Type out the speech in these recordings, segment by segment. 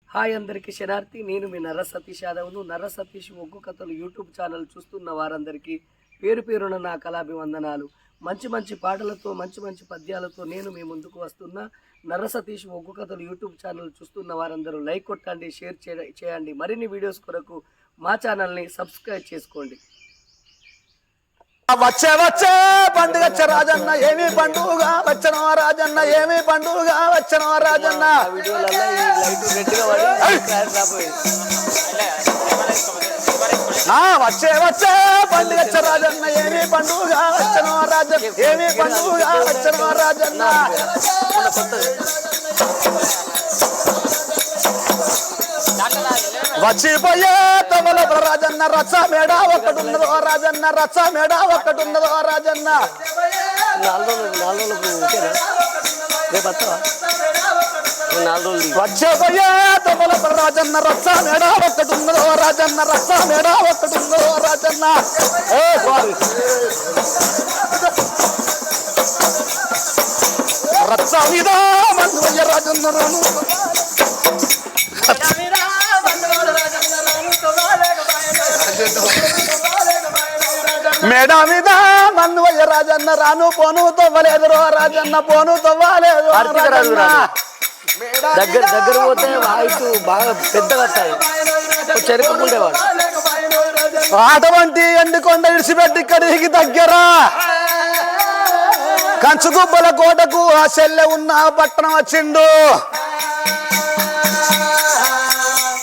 Hi అందరికీ శనార్థి. నేను మీ నర్ర సతీష్ యాదవ్ను. నర్ర సతీష్ ఒగ్గు కథలు యూట్యూబ్ ఛానల్ చూస్తున్న వారందరికీ పేరు పేరున నా కళాభివందనాలు. మంచి మంచి పాటలతో మంచి మంచి పద్యాలతో నేను మీ ముందుకు వస్తున్నా. నర్ర సతీష్ ఒగ్గు కథలు యూట్యూబ్ ఛానల్ చూస్తున్న వారందరూ లైక్ కొట్టండి, షేర్ చేయండి. మరిన్ని వీడియోస్ కొరకు మా ఛానల్ని సబ్స్క్రైబ్ చేసుకోండి. వచ్చే వచ్చే పండుగ రాజన్న ఏమి పండుగ వచ్చనో రాజన్న ఏమి పండుగ వచ్చనో రాజన్న వచ్చే వచ్చే పండుగ రాజన్న ఏమి పండుగ వచ్చనో రాజన్న ఏమి పండుగ వచ్చనో రాజన్న వచ్చిపోయే తమల రాజన్న రచ్చ మేడ ఒక్కడున్నదో రాజన్న రచ్చ మేడ ఒక్కడున్నదో రాజన్న వచ్చిపోయే తమల రాజన్న రచ్చ మేడ ఒక్కడున్నదో రాజన్న రచ్చ మేడ ఒక్కడున్నదో రాజన్న రచ్చ మీద మందువయ్య రాజన్న మేడ మీద మన్నువయ్య రాజన్న రాను పోను తవ్వలేదు రాజన్న పోను తవ్వలేదు దగ్గర పోతే వాయిస్ బాగా పెద్దగా వస్తాయి, చెరుకుండేవాడు. అటువంటి ఎండుకొండ ఇడిచిపెట్టి ఇక్కడికి దగ్గర కంచుగుబ్బల కోటకు ఆ చెల్లె ఉన్న పట్టణం వచ్చిండు.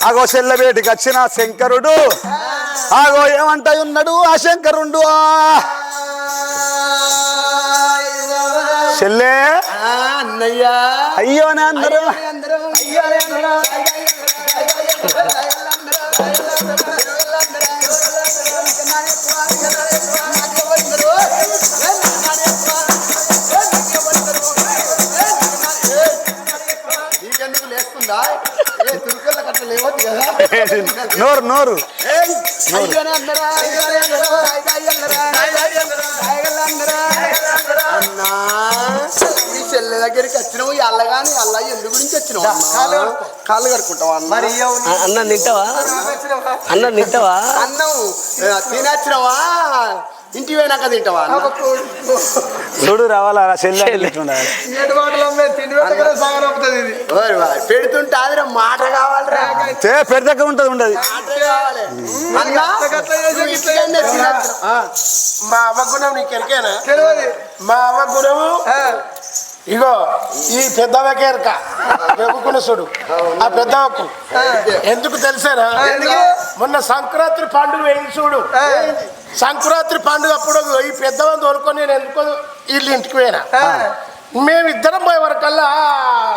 ఆగో చెల్ల వేటికి వచ్చిన శంకరుడు ఆగో ఏమంట ఉన్నాడు ఆ శంకరుండు. చెల్లే అన్నయ్యా అయ్యో అందరూ నోరు నోరు చెల్లె దగ్గరికి వచ్చినావు అల్లగాని అల్ల ఎందు గురించి వచ్చినావు కాళ్ళు కడుకుంటావా మరి అన్నం తింటావా అన్నం తింటావా అన్నం తినచ్చినావా ఇంటి పోయినాక తింటావా చూడు రావాలా చెల్లె పెడుతుంటే అది మాట కావాలిరా పెడదగ్గ ఉంటది ఉండదు మా అవ్వ గుణం నీకు ఎరికేనా మా అవ్వ గుణము ఇగో ఈ పెద్దవకే ఎరక పెరుగుకున్న చూడు ఆ పెద్దవకు ఎందుకు తెలుసారా మొన్న సంక్రాంతి పండుగ వేయి చూడు సంక్రాంతి పండుగ అప్పుడు ఈ పెద్దవని తోలుకొని నేను ఎందుకో వీళ్ళు ఇంటికి పోయినా మేమిద్దరం పోయే వరకల్లా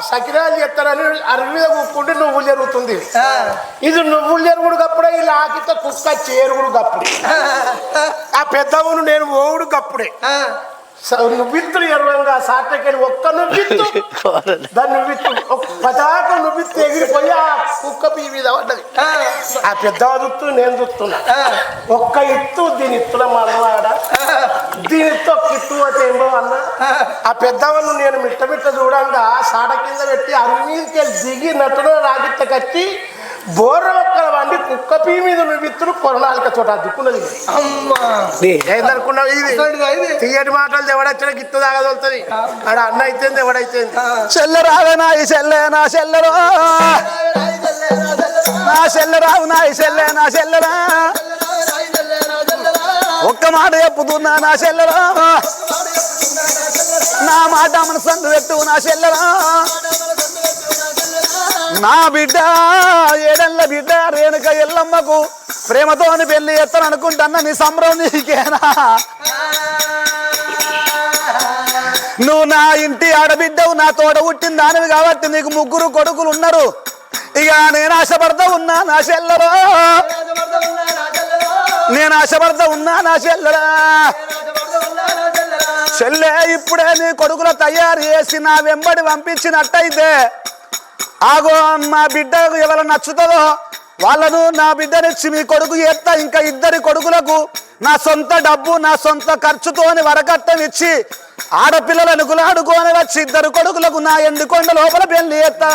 సకిరాలు చెప్తారని అరుగు మీద కూకుంటే నువ్వులు జరుగుతుంది. ఇది నువ్వులు జరుగుడు కప్పుడే ఇలా ఆకితే కుక్క చేరుగుడు కప్పుడే ఆ పెద్దవును నేను ఓవుడు కప్పుడే నువ్విత్తులు ఎరువంగా సాటకెళ్ళి ఒక్క నువ్విత్తు దాన్ని నువ్విత్తు పదాక నువ్విత్తు ఎగిరిపోయి ఆ కుక్క పీ మీద పడ్డది. ఆ పెద్ద దుత్తు నేను దుత్తున్నా ఒక్క ఇత్తు దీని ఇత్తుల మనవాడ దీనితో కిత్తు అయితే ఏమో అన్న ఆ పెద్దవను నేను మిట్ట చూడంగా సాట కింద పెట్టి అరుగు మీదకి వెళ్ళి దిగి నట్టులో రాగిత్త కట్టి బోర్ర ఒక్కల వండి కుక్క పీ మీద నువ్విత్తులు కొరణాలిక చోట దిక్కున్నది. ఏందనుకున్నావు ఇది తీయటి మాటలు ఎవడొచ్చినా గిత్తు తాగదొలుతుంది ఆడ అన్న అయితే ఎవడైతే చెల్లెరావే నా ఈ చెల్లె నా చెల్లెరా నా చెల్లెరావు నా ఈ చెల్లె నా చెల్లెరా ఒక్క మాట చెప్పుతున్నా నా చెల్లెరా నా మాట మనసందు పెట్టు నా చెల్లెరా నా బిడ్డ ఏడెళ్ళ బిడ్డ రేణుక ఎల్లమ్మకు ప్రేమతోని పెళ్లి ఎత్తననుకుంటున్నా నీ సంబరం నీకేనా నువ్వు నా ఇంటి ఆడబిడ్డవు నా తోడ పుట్టిన దానివి కాబట్టి నీకు ముగ్గురు కొడుకులు ఉన్నారు. ఇక నేను ఆశపడతా ఉన్నా నా చెల్లెరా నేను ఆశపడతా ఉన్నా నా చెల్లెరా చెల్లె ఇప్పుడే నీ కొడుకుల తయారు చేసి నా వెంబడి పంపించినట్టయితే ఆగో మా బిడ్డకు ఎవరు నచ్చుతుందో వాళ్ళను నా బిడ్డనిచ్చి మీ కొడుకు చేస్తా. ఇంకా ఇద్దరి కొడుకులకు నా సొంత డబ్బు నా సొంత ఖర్చుతోని వరకట్టం ఇచ్చి ఆడపిల్లలను గులాడుకొని వచ్చి ఇద్దరు కొడుకులకు నా ఎండుకొండ లోపల పెళ్లి చేస్తా.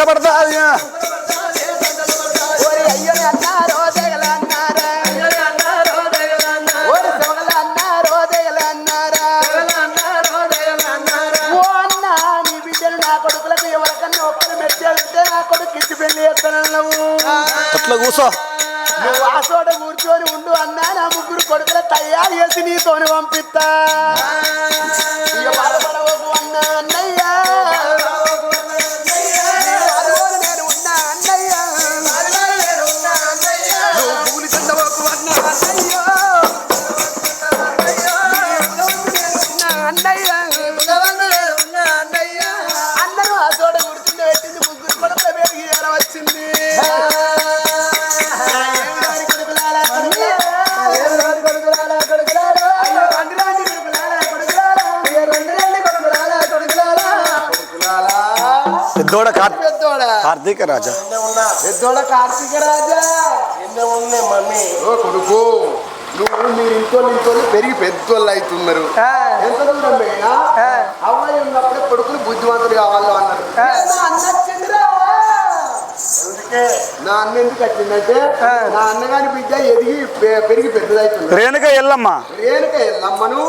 పడతాది ఓరి అయ్యని అన్నారో తెగలు అన్నారా ఓరి తెగలు అన్నారో తెగలు అన్నారా ఓ అన్నా నీ బిడ్డలు నా కొడుకులకు ఎవరికన్నా ఒక్కరు మెచ్చాలంటే నా కొడుకు ఇచ్చి పెళ్లి చేస్తానన్నావు అట్లా కూర్చో నువ్వు ఆ చోట కూర్చొని ఉండు అన్నా నా ముగ్గురు కొడుకులు తయారు చేసి నీతోని పంపిస్తా ఇక బాధపడవకు అన్నా అన్నయ్యా నేను ఉన్నా అన్నయ్యా నువ్వు పూలి చెందవకు అన్నా అన్నయ్యో అన్నయ్యా అందరూ ఆ చోట కూర్చుని పెట్టింది ముగ్గురు కొడుకుల పేరు ఏడ వచ్చింది పెద్దోడ కార్తీక రాజా పెద్దోడ కార్తీక రాజా మమ్మీ ఓ కొడుకు నువ్వు మీరు ఇంట్లో పెరిగి పెద్దోళ్ళు అవుతున్నారు ఎంత దూరం పోయినా అమ్మాయి ఉన్నప్పుడే కొడుకులు బుద్ధివంతులు కావాలి అన్నారు నా అన్న ఎందుకు వచ్చిందంటే నా అన్నగారి బిడ్డ ఎదిగి పెరిగి పెద్దదవుతుంది రేణుక ఎల్లమ్మ రేణుక ఎల్లమ్మను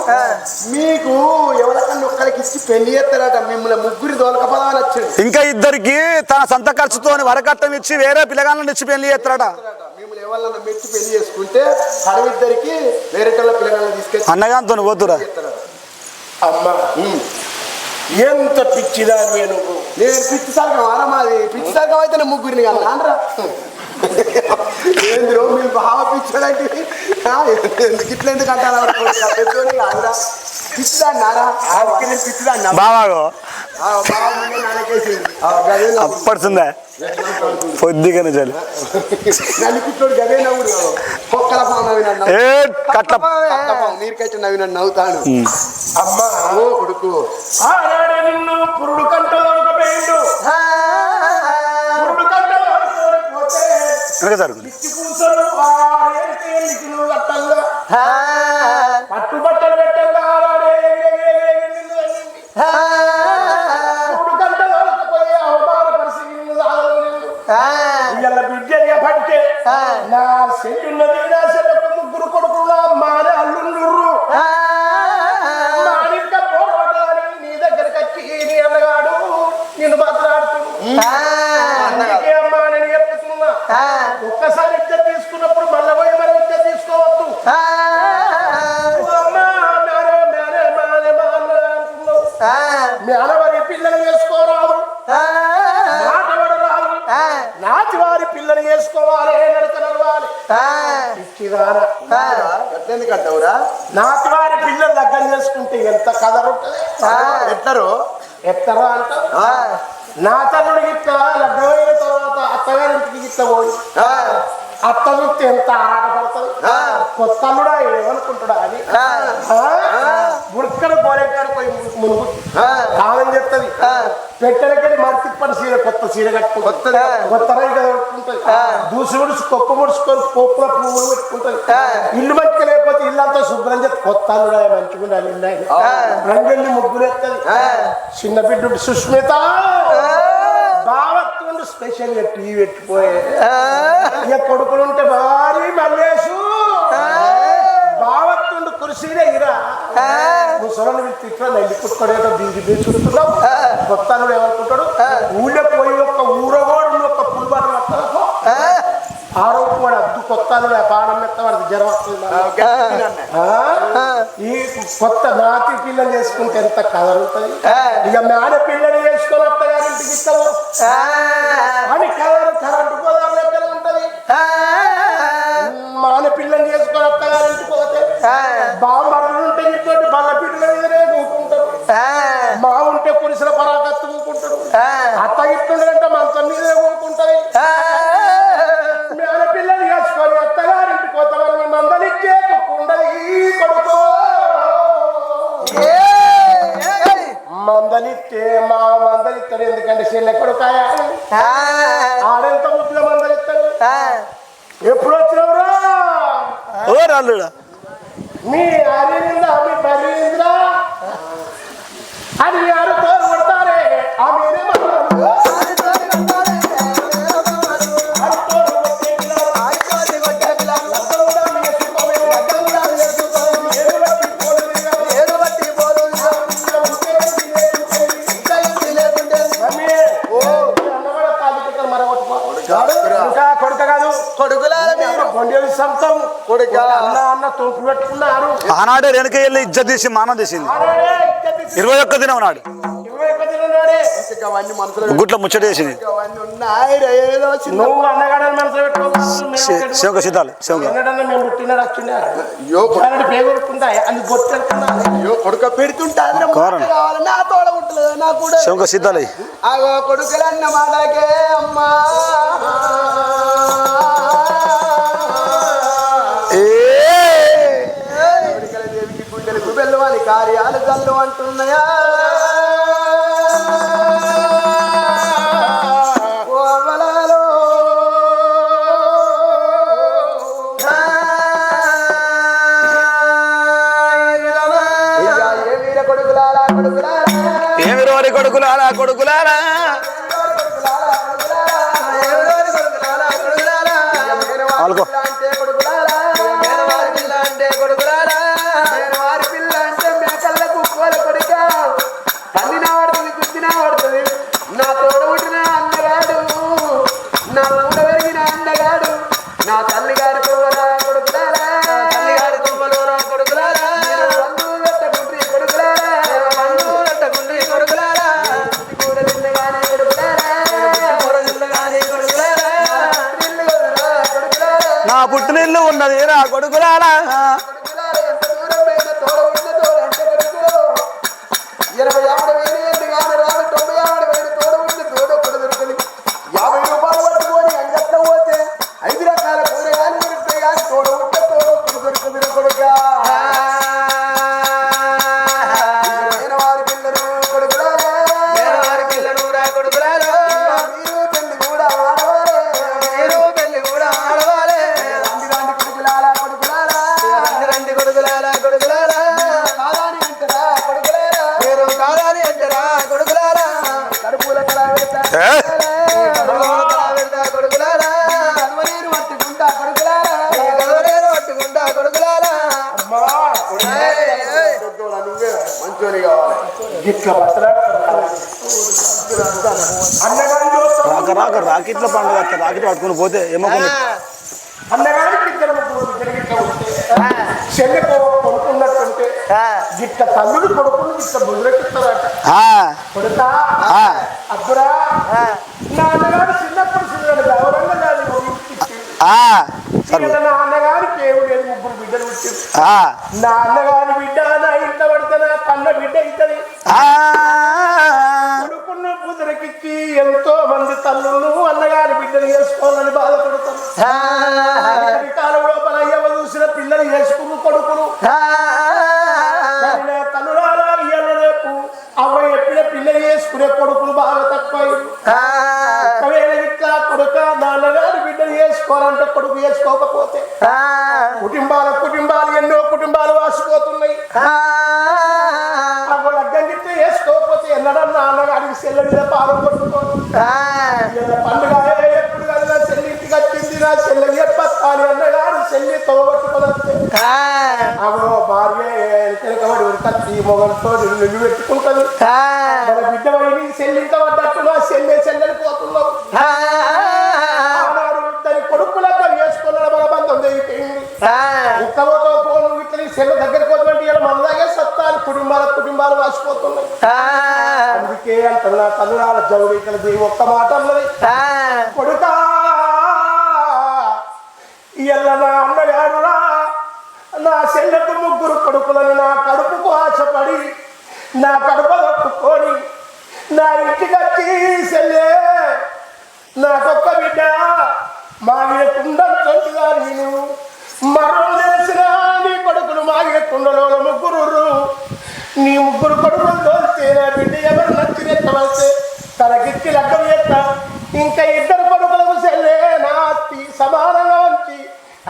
మీకు ఎవరికన్నా ఒక్కరికి ఇచ్చి పెళ్లి చేస్తారట మిమ్మల్ని ముగ్గురి దోలకపోదామని వచ్చింది ఇంకా ఇద్దరికి తన సొంత ఖర్చుతో వరకట్నం ఇచ్చి వేరే పిల్లగాళ్ళని ఇచ్చి పెళ్లి చేస్తారట మిమ్మల్ని ఎవరన్నా మెచ్చి పెళ్లి చేసుకుంటే కడవిద్దరికి వేరే పిల్లగాళ్ళని తీసుకెళ్ళి అన్నగాంతో పోతురా అమ్మా ఎంత పిచ్చిదానివే నువ్వు నేను పిచ్చి సర్గం ఆరమాది పిచ్చి సర్గం అయితే నా ముగ్గురిని కదా అనరా ఏంద్రో మీరు బాగా పిచ్చాడంటే ఎందుకు ఇట్లా ఎందుకు అంటారా పెద్దోని కాదురా పిచ్చిదాన్ని నారా నేను పిచ్చిదాన్ని బావాగో అప్పడుతుందా పొద్దుగా చాలు నన్ను పిచ్చోడు గదే నవ్వుడు కుక్కల పాము ఏ కట్ల నీరుకైతే నవ్విన నవ్వుతాను అమ్మా ఓ కొడుకు ఆనాడే నిన్ను పురుడు కంటలోకపోయిండు పురుడు కంటలోకపోతే వెనక జరుగు పిచ్చి పూసలు నువ్వు కట్టంగా పట్టుబట్టలు పెట్టంగా పురుడు కంటలోకపోయి అవమానపరిచి నిన్ను ఇలా బిడ్డగా పడితే నా చెట్టున్నది నా చెట్లకు ముగ్గురు కొడుకున్న మానే అల్లుండ్రు మానిక పోరాడాలి నీ దగ్గరకు వచ్చి నీ అన్నగాడు నిన్ను మాట్లాడుతున్నా అమ్మా నేను చెప్తున్నా ఒక్కసారి ఇద్దరు తీసుకున్నప్పుడు మళ్ళీ పోయి మనం ఇద్దరు తీసుకోవద్దు మేనవారి పిల్లలు వేసుకోరాదు నాటవాడు రాదు నాటి వారి పిల్లలు వేసుకోవాలి నడక నడవాలి ఎందుకంటావురా నాటి వారి పిల్లలు దగ్గర చేసుకుంటే ఎంత కదరుంటది ఎత్తరో అంటారు నా తల్లుడికి ఇట్లా లడ్డమైన తర్వాత అత్తగారింటికి ఇట్లా పోయి అత్త చూస్తే ఎంత ఆరాటపడుతుంది కొత్త అల్లుడా ఏమనుకుంటాడా అని బుడక్కలు పోలేకాడు పోయి మునుగు కాలం చెప్తుంది పెట్టెలకెళ్ళి మర్తిప్పని సీర కొత్త సీర కట్టుకుంటుంది కొత్త రైలు కట్టుకుంటుంది దూసి ముడుసు కొప్పు ముడుచుకొని కొప్పుల పువ్వులు పెట్టుకుంటుంది ఇల్లు మంచిగా లేకపోతే ఇల్లంతా శుభ్రం చెప్తే కొత్త అల్లుడా మంచిగా రంగెళ్ళి ముగ్గులు ఎత్తది చిన్న బిడ్డ సుష్మిత బావత్తుండు స్పెషల్ గా టీ పెట్టిపోయే ఇక కొడుకులు ఉంటే భారీ మల్లేసు బావత్తుండు కుర్సీనే ఇరా ముసలను ఇట్లా నెల్లి కుట్టుకోడేటో బీజి బీచుకుంటున్నావు కొత్త ఏమనుకుంటాడు ఊళ్ళో పోయి ఒక ఊరగోడు ఒక పులిబాటు పట్టలకు ఆరోగ్యం అద్దు కొత్త పానం మెత్త వాడికి జ్వరం వస్తుంది ఈ కొత్త నాతి పిల్లలు చేసుకుంటే ఎంత కదరుతుంది ఇక మేడ పిల్లలు చేసుకొని అత్తగారింటికి ఇస్తాము అని కదరు కరెంటు పోదాం లెక్కన ఉంటది మాన పిల్లలు చేసుకొని అత్తగారింటికి పోతే బాంబర్లు ఉంటే ఇంటి బల్ల పిల్లల మీదనే ఊపుకుంటారు మా ఉంటే పురుషుల పరాకత్తు ఊపుకుంటాడు అత్త ఇస్తుండే మంచం మీదే ఊపుకుంటది పిల్లలు వేసుకొని అత్తగారింటి పోతామని మందలిచ్చే ఉండదు కొడుకో మందలిస్తే మా మందలిస్తాడు ఎందుకంటే చెల్లె కొడుకాయ ఆడెంత ముద్దుగా మందలిస్తాడు ఎప్పుడు వచ్చినవరా ఓ రాళ్ళుడా మీ అరివిందా మీ బరివిందా అని మీ ఆరు తోలు కొడతారే ఆ మీరే అన్న అన్న తోపు పెట్టుకున్నారు. ఆనాడే వెనక వెళ్ళి ఇజ్జత్ తీసి మానం తీసింది. 21 దినం నాడు 21 దినం నాడే అవన్నీ మనసులో గుట్ల ముచ్చట చేసింది. అవన్నీ ఉన్నాయి ఏదో చిన్న నువ్వు అన్నగాడని మనసు పెట్టుకోవాలి. శివక సిద్ధాలు శివక మేము పుట్టినాడు వచ్చిండే అయ్యో పేగురుకుంటా అది బొట్టెడుతున్నా. అయ్యో కొడుక పెడుతుంటా కారణం. కావాలి నా తోడ ఉంటలేదు నా కూడా శివక సిద్ధాలు ఆగో కొడుకులన్న మాటకే అమ్మా కొడుకుల దేవికి గుండెలకు వెళ్ళవాలి కార్యాలు కళ్ళు అంటున్నాయా ఓ అమలాలో ఏ వీర కొడుకులారా కొడుకులారా ఏమి రోరి కొడుకులారా కొడుకులారా వాళ్ళకో నా తోడ పుట్టిన అందగాడు నా కూడా పెరిగిన అందగాడు నా తల్లి గారి కొడుకులారా కొడుకులారా తల్లి గారి కొడుకులారా కొడుకులారా కొడుకులారా కొడుకులారా నా పుట్టినిల్లు ఉన్నది రా కొడుకులారా. 50 రూపాయలు పట్టుకొని అంగట్లో పోతే 5 రకాల కూరగాయలు దొరుకుతాయి కానీ తోడ ఉంటే తోడ దొరుకుతుంది కొడుక వారి పిల్లలు కొడుకులారా కొడుకులారా మీరు పెళ్లి కూడా ఆడవారే రండి కొడుకులారా కొడుకులారా రండి కొడుకులారా కొడుకులారా కాదాని అంటారా కొడుకులారా మీరు కాదాని అంటారా కొడుకులారా కడుపుల కళ పెడతా కొడుకులారా కనుమనీరు పట్టుకుంటా కొడుకులారా మంచోని కావాలి గిట్ల అన్నగాడు రాక రాక రాకెట్ల పండుగ రాకెట్ పట్టుకుని పోతే ఏమనుకున్నా అన్నగాడికి ఇద్దరు ముగ్గురు గిట్ల ఉంటే చెల్లెకు కొడుకున్నట్టుంటే గిట్ల తల్లుడు కొడుకుని గిట్ల బుదిరెక్కిస్తారట. కొడుతా అబ్బురా నా అన్నగారు చిన్నప్పుడు చిన్నడు గౌరవంగా నా అన్నగారికి ఏమి లేదు ముగ్గురు బిడ్డలు వచ్చింది. నా అన్నగారి బిడ్డ నా ఇంట పడితే నా కన్న బిడ్డ ఇతని కొడుకున్న బుదిరెక్కి ఎంతో మంది తల్లులు అన్నగారి బిడ్డలు చేసుకోవాలని బాధపడతారు. కాలం లోపల అయ్యవ చూసిన పిల్లలు చేసుకున్న కొడుకులు తల్లులారా ఇయ్యాల రేపు అవ్వ ఎప్పుడే పిల్లలు చేసుకునే కొడుకులు బాగా తక్కువ. ఒకవేళ ఇట్లా కొడుక నాన్నగారి బిడ్డలు చేసుకోవాలంటే కొడుకు చేసుకోకపోతే కుటుంబాలు ఎన్నో కుటుంబాలు వాసిపోతున్నాయి. అవ్వ లగ్గం గిట్ట వేసుకోకపోతే ఎన్నడన్నా నాన్నగారికి సెల్ల మీద పాలు కొట్టుకోను పండుగ ఎప్పుడు కాదు నా చెల్లింటికి వచ్చింది నా చెల్లె చెప్పాలి అన్నగారు చెల్లి తోబట్టుకోవచ్చు. అవ్వ భార్య వెనకబడి ఉరకచ్చి మొగలతో నిన్ను పెట్టుకుంటుంది. మన బిడ్డ వైని చెల్లింత పడ్డట్టు నా చెల్లెని పోతున్నావు. దాని కొడుకులతో వేసుకున్నాడు మన బంధం తెగిపోయింది. ఎక్కబోతో ఫోన్ ఇట్లా చెల్లె దగ్గరికి పోతున్నట్టు ఇలా మనలాగే సత్తాలు కుటుంబాలు వాసిపోతున్నాయి. అందుకే అంటారు నా తల్లురాల జవుడు ఇక్కడ ఒక్క మాట అన్నది కొడుకా ఇయ్యాల నా అన్నగాడురా నా చెల్లెకు ముగ్గురు కొడుకులని నా కడుపుకు ఆశపడి నా కడుపు దొక్కుకొని నా ఇంటికి వచ్చి చెల్లె నాకొక్క బిడ్డ మాగిన కుండగా నేను మరో తెలిసిన నీ కొడుకులు మాగిన కుండలో ముగ్గురు నీ ముగ్గురు కొడుకులు తోలితే నా బిడ్డ ఎవరు నచ్చినెత్తవస్తే తనకిచ్చి లగ్గం చేస్తా. ఇంకా ఇద్దరు కొడుకులకు చెల్లె నా అత్తి సమానంగా ఉంచి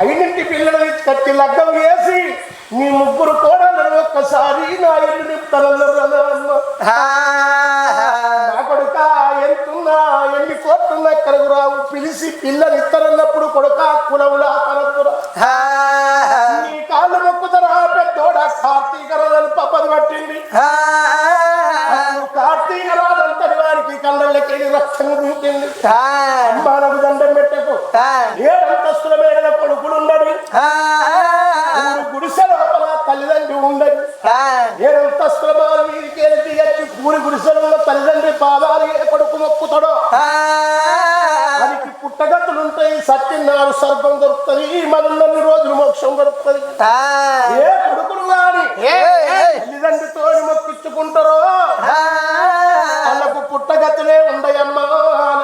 5 పిల్లలు తీసుకొచ్చి లగ్గం వేసి నీ ముగ్గురు కోడలను ఒక్కసారి నా ఇల్లు నింపుతానన్న నా కొడుక ఎంతున్నా ఎన్ని కోట్లున్నా ఎక్కడికి రావు పిలిచి పిల్లలు ఇస్తారన్నప్పుడు కొడుక కులవులా తనపురా నీ కాళ్ళు మొక్కుతారా పెద్దోడ కార్తీక రాజు పప్పది పట్టింది. కార్తీక రాజు అంతటి వారికి కళ్ళకెళ్ళి రక్షణ దూకింది. అమ్మానకు దండం పెట్టకు 7 అంతస్తుల మేడల కొడుకులు ఉండడు. ఊరి గుడిసెలలో తల్లిదండ్రి పాదాలు ఏ కొడుకు మొక్కుతాడో వారికి పుట్టగట్టులుంటాయి. సత్యనాడు సర్పం దొరుకుతుంది, మనన్నన్ని రోజులు మోక్షం దొరుకుతుంది. ఏ కొడుకులు గాని తల్లిదండ్రితో మొక్కించుకుంటారో వాళ్ళకు పుట్టగతులే ఉండయమ్మా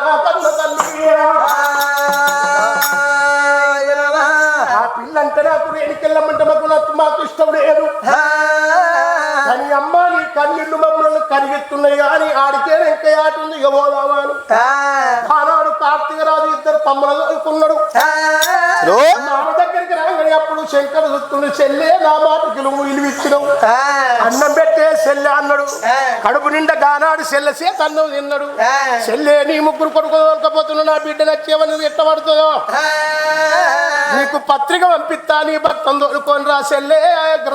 నా కన్న తల్లి. ఆ పిల్లంటే నాకు రేణికెళ్ళమంటే మాకు ఇష్టం లేదు. కానీ అమ్మ నీ కన్నీళ్లు మమ్మల్ని కరిగెత్తున్నాయి కానీ ఆడికే ఇంకా ఆట ఉంది ఇక పోదామా అని. ఆనాడు కార్తీక రాజు ఇద్దరు తమ్ముడు చదువుకున్నాడు. మామ దగ్గరికి రాగానే అప్పుడు శంకర చూస్తుండే చెల్లె నా మాటకి నువ్వు ఇలువిచ్చినావు, అన్నం పెట్టే చెల్లె అన్నాడు. కడుపు నిండా గానాడు చెల్లె చేత అన్నం తిన్నాడు. చెల్లె నీ ముగ్గురు కొడుకు దొరకపోతున్నా నా బిడ్డ నచ్చేవని ఎట్టబడుతుందో నీకు పత్రిక పంపిస్తా, నీ భర్తను దొరుకొని రా చెల్లె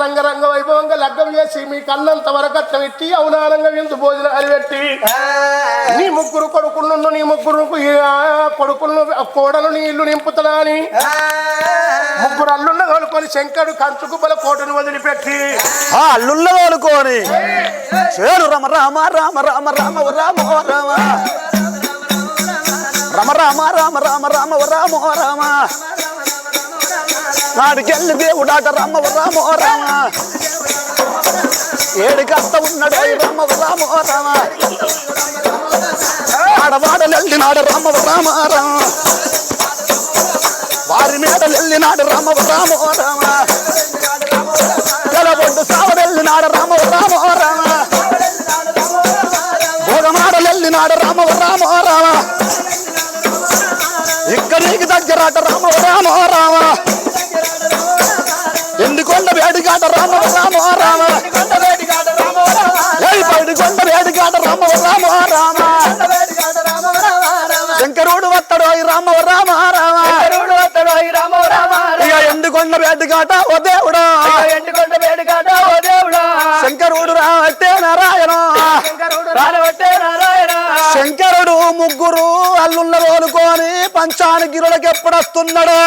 రంగరంగ వైభవంగా లగ్గం చేసి మీకు అన్నంత వరకట్నం పెట్టి అవునానంగా విందు భోజనాలు పెట్టి నీ ముగ్గురు కొడుకులను నీ ముగ్గురు కొడుకులను కోడలు నీ ఇల్లు నింపుతున్నా అని ముగ్గురు అల్లున్న తోలుకొని శంకరుడు కంచుకుబ్బల కోటను వదిలిపెట్టి ఆ అల్లుళ్ళ తోలుకొని చేరు రమ రామ రామ రామ రామ రామ రామ రమ రామ రామ రామ రామ రామ రామ నాడికెళ్ళి దేవుడాట రామ రామ రామ ఏడుకత్త ఉన్నాడు రామ రామ రామ ఆడవాడలెళ్ళినాడు రామ రామ రామ వారి మేడలెళ్ళినాడు రామ రామ రామ తెలబొడ్డు సావడెళ్ళినాడు రామ రామ రామ భోగమాడలెళ్ళినాడు రామ రామ రామ ఇక్కడికి దగ్గరాట రామ రామ రామ ఎందుకొండ వేడిగాట రామ రామ రామ పైడికొండ వేడిగాట రామ రామ రామ శంకరుడు వత్తడు రామ రామ రామ ఇక ఎండుకొండ వేడిగాట ఓ దేవుడా శంకరుడు రావట్టే నారాయణ శంకరుడు ముగ్గురు అల్లుళ్ళ తోలుకొని పంచానగిరులకు ఎప్పుడొస్తున్నాడు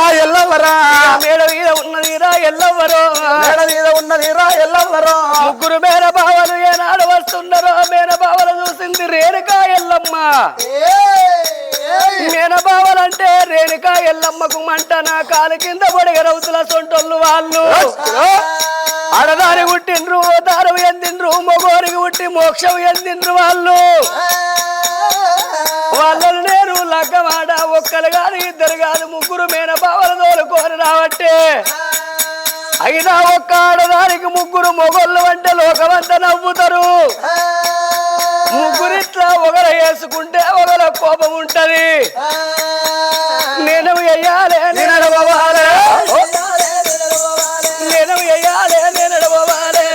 ఆ ఎల్లవరా మేడ మీద ఉన్నదిరా ఎల్లవరో మేడ మీద ఉన్నదిరా ఎల్లవరో ముగ్గురు మేన బావలు ఏనాడు వస్తున్నారో మేన బావలు చూసింది రేణుకా ఎల్లమ్మ. మేన బావలంటే రేణుకా ఎల్లమ్మకు మంట నా కాలు కింద పొడిగ రౌతుల సొంటోళ్ళు వాళ్ళు. ఆడదారి పుట్టిండ్రు దారు ఎందిండ్రు మొగోరికి పుట్టి మోక్షం ఎందిండ్రు వాళ్ళు. వాళ్ళను నేను లగ్గమాడ ఒక్కరు కాదు ఇద్దరు కాదు ముగ్గురు మేన బావలు తోలుకొని రావట్టే. అయినా ఒక్క ఆడదానికి ముగ్గురు మొగోళ్ళు అంటే లోకమంతా నవ్వుతారు. ముగ్గురిట్లా ఒకరు వేసుకుంటే ఒకరు కోపం ఉంటది. నేను వెయ్యాలే నేను అడవాలే నేను వెయ్యాలే నేను అడవాలే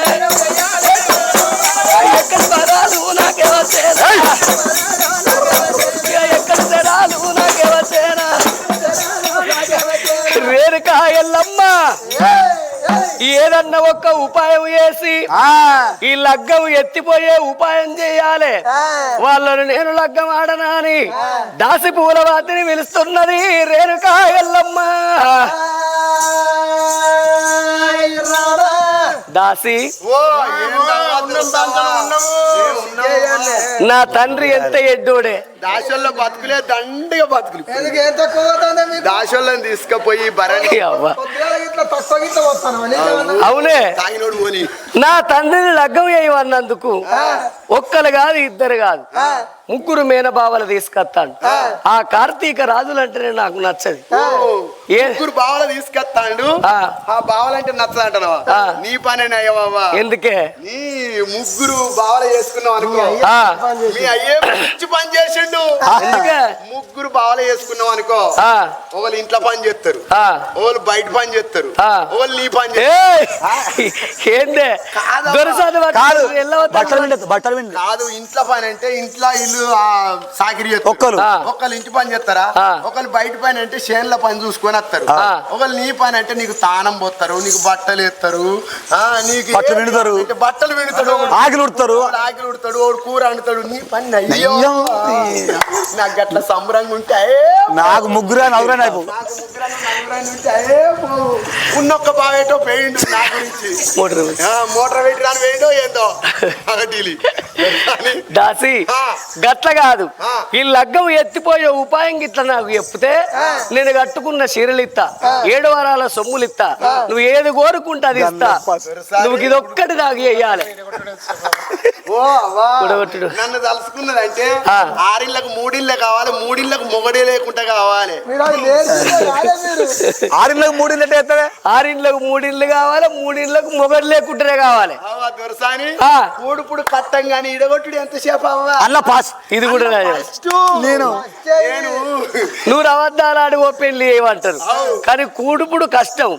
ఎక్కడ పదాలు నాకే వచ్చేనా ఎక్కడ తెరాలు నాకే వచ్చేనా. రేణుకా ఎల్లమ్మ ఏదన్నా ఒక్క ఉపాయం చేసి ఈ లగ్గం ఎత్తిపోయే ఉపాయం చేయాలి. వాళ్ళను నేను లగ్గం ఆడనా అని దాసి పూలవాతిని పిలుస్తున్నది రేణుకా ఎల్లమ్మ. దాసి నా తండ్రి ఎంత ఎడ్డోడే దాసోళ్ళ బతుకులే దండిగా బతుకులు దాసోళ్ళని తీసుకుపోయి భరణి అవునే నా తండ్రిని లగ్గం చేయమన్నందుకు ఒక్కరు కాదు ఇద్దరు కాదు ముగ్గురు మేనబావలు తీసుకొస్తాడు. ఆ కార్తీక రాజులంటేనే నాకు నచ్చది. ముగ్గురు బావలు తీసుకొస్తాడు. ఆ బావలంటే నచ్చదంటావా? నీ పని అయ్యవా? ఎందుకే నీ ముగ్గురు బావలు చేసుకున్నావు అనుకో మీ అయ్యే మంచి పని చేసిండు. ఎందుకే ముగ్గురు బావలు చేసుకున్నావు అనుకో ఒకళ్ళు ఇంట్లో పని చేస్తారు, ఒకళ్ళు బయట పని చేస్తారు, ఒకళ్ళు నీ పని చేస్తారు. ఏందే దొరసాని కాదు వెళ్ళవద్దు. బట్టలు విండి కాదు ఇంట్లో పని అంటే ఇంట్లో ఇల్లు సాకిరి ఒక్కరు. ఒకళ్ళు ఇంటి పని చేస్తారా, ఒకళ్ళు బయట పని అంటే చేనుల పని చూసుకొని వస్తారు, ఒకళ్ళు నీ పని అంటే నీకు తానం పోతారు, నీకు బట్టలు ఎత్తారు, నీకు బట్టలు విండుతారు, బట్టలు విండుతాడు, ఆగిలు ఉడతారు, ఆగిలు ఉడతాడు, వాడు కూర వండుతాడు. నీ పని అయ్యో నాకు గట్ల సంబరంగా ఉంటే నాకు ముగ్గురే నలుగురే నాకు ఉన్నొక్క బావేటో పోయిండు నా గురించి మోటార్ పెట్టి రాని పోయిండో ఏందో దాసి గట్ల కాదు. ఈ లగ్గం ఎత్తిపోయే ఉపాయం గిట్ల నాకు చెప్తే నేను కట్టుకున్న చీరలు ఇస్తా, 7 వారాల సొమ్ములు ఇస్తా, నువ్వు ఏది కోరుకుంటా అది ఇస్తా, నువ్వు ఇది ఒక్కటి నాకు చెయ్యాలి. నన్ను తలుసుకున్నదంటే 6 ఇళ్ళకు 3 ఇళ్ళే కావాలి, 3 ఇళ్ళకు మొగడే లేకుండా కావాలి. 6 ఇళ్ళకు 3 ఇళ్ళు అంటే 6 ఇళ్ళకు 3 ఇళ్ళు కావాలి, 3 ఇళ్ళకు మొగడు లేకుంటేనే కావాలి. దొరసాని కూడుపుడు కట్టం గాని ఇడగొట్టుడు ఎంతసేపు అవ్వా అల్ల పాస్ ఇది కూడా నేను నువ్వు రవద్దాలాడి ఓ పెళ్లి ఏమంటారు, కానీ కూడుపుడు కష్టం,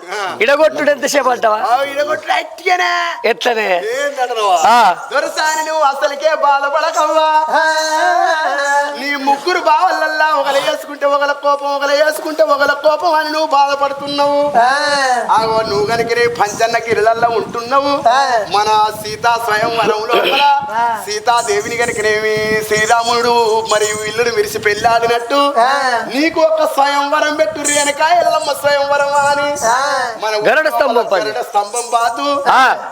ఇడగొట్టుడు ఎంతసేపు అంటావా? ఇడగొట్టుడు అట్టిగానే ఎట్లనే దొరసాని నువ్వు అసలుకే బాధపడకవ్వా. నీ ముగ్గురు బావలల్లా ఒకరు వేసుకుంటే ఒకళ్ళ కోపం, ఒకరు వేసుకుంటే ఒకళ్ళ కోపం అని నువ్వు బాధపడుతున్నావు. నువ్వు కనుక పంచన్నకి ఇళ్ళల్లో ఉంటున్నావు. మన సీతా స్వయంవరంలో సీతాదేవిని కనుకనేమి శ్రీరాముడు మరియు ఇల్లుడు విరిసి పెళ్ళాడినట్టు నీకు ఒక స్వయంవరం పెట్టు వెనక ఎల్లమ్మ స్వయంవరం అని మన గరుడ స్తంభం బాతు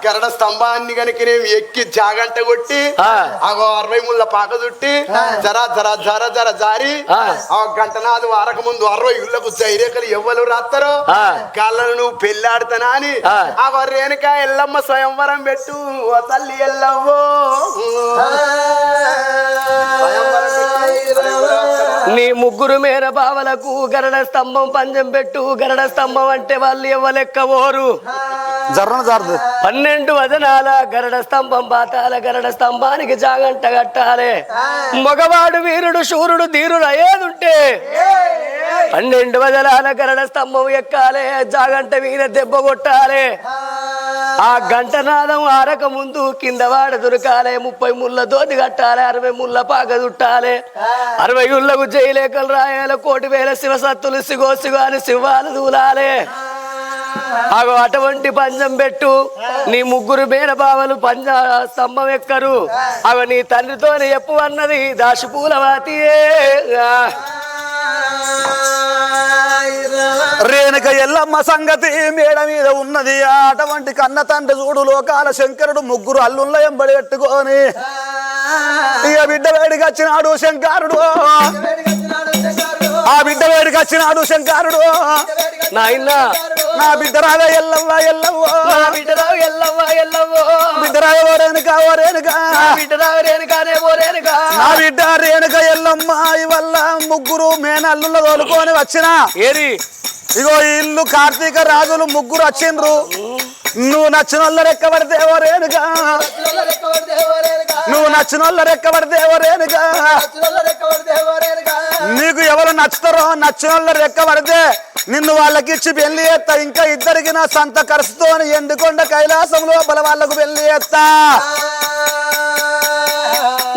గరుడ స్తంభాన్ని కనుకనేమి ఎక్కి జాగంట కొట్టి 60 ముళ్ళ పాక చుట్టి జర జర జర జర జారి ఆ గంటనాదు వారక ముందు 60 ఇళ్లకు జైరేకలు ఎవ్వరు రాస్తారో కళ్ళను నువ్వు పెళ్ళాడుతానా అని ఆ రేణుక ఎల్లమ్మ స్వయంవరం పెట్టు. ఓ తల్లి ఎల్లవ్వో నీ ముగ్గురు మేర బావలకు గరుడ స్తంభం పంజం పెట్టు. గరుడ స్తంభం అంటే వాళ్ళు ఎవ్వలెక్కవోరు. 12 వదనాల గరుడ స్తంభం బాతాల గరుడ స్తంభానికి జాగంట కట్టాలి. మగవాడు వీరుడు శూరుడు ధీరుడు అయ్యేదుంటే 12 వదనాల గరుడ స్తంభం ఎక్కాలి, జాగంట వీర దెబ్బ కొట్టాలి. ఆ గంటనాదం ఆరక ముందు కింద వాడ దొరకాలి. 30 ముళ్ళ దోతి కట్టాలి, 60 ముళ్ళ పాక చుట్టాలి, 60 ఉళ్ళకు జైలేకలు రాయాలి, 1,000 శివసత్తులు సిగోసిగో అని శివాలు దూలాలి. అగో అటువంటి పంజం పెట్టు. నీ ముగ్గురు మేనబావలు పంజ స్తంభం ఎక్కరు. అగో నీ తండ్రితో ఎప్పు అన్నది దాశపూలవాతియే. రేణుక ఎల్లమ్మ సంగతి మేడ మీద ఉన్నది. అటువంటి కన్న తండ్రి చూడు లోకాల శంకరుడు ముగ్గురు అల్లుళ్ళ ఎంబడి పెట్టుకొని ఇక బిడ్డ వేడికి వచ్చినాడు శంకరుడు. ఆ బిడ్డ వేడికి వచ్చినాడు శంకరుడు. నాయనా నా బిడ్డ రావే ఎల్లవ్వ ఎల్లవ్వ, బిడ్డ రావు ఎల్లవ్వ ఎల్లవ్వ, బిడ్డ రావే ఓరేనుక ఓరేనుక, బిడ్డ రావు రేణుకానే ఓరేనుక. నా బిడ్డ రేణుక ఎల్లమ్మ వల్ల ముగ్గురు మేనల్లుళ్ళ తోలుకొని వచ్చిన ఏది ఇగో ఇల్లు కార్తీక రాజులు ముగ్గురు వచ్చిండ్రు. నువ్వు నచ్చిన వాళ్ళ రెక్కబడితే రేణుక, నువ్వు నచ్చిన వాళ్ళ రెక్కబడితే రేణుక, నీకు ఎవరు నచ్చుతారో నచ్చిన వాళ్ళ రెక్కబడితే నిన్ను వాళ్ళకి ఇచ్చి పెళ్లి చేస్తా. ఇంకా ఇద్దరికి నా సొంత ఖర్చుతో ఎండుకొండ కైలాసంలో బల వాళ్ళకు పెళ్లి చేస్తా.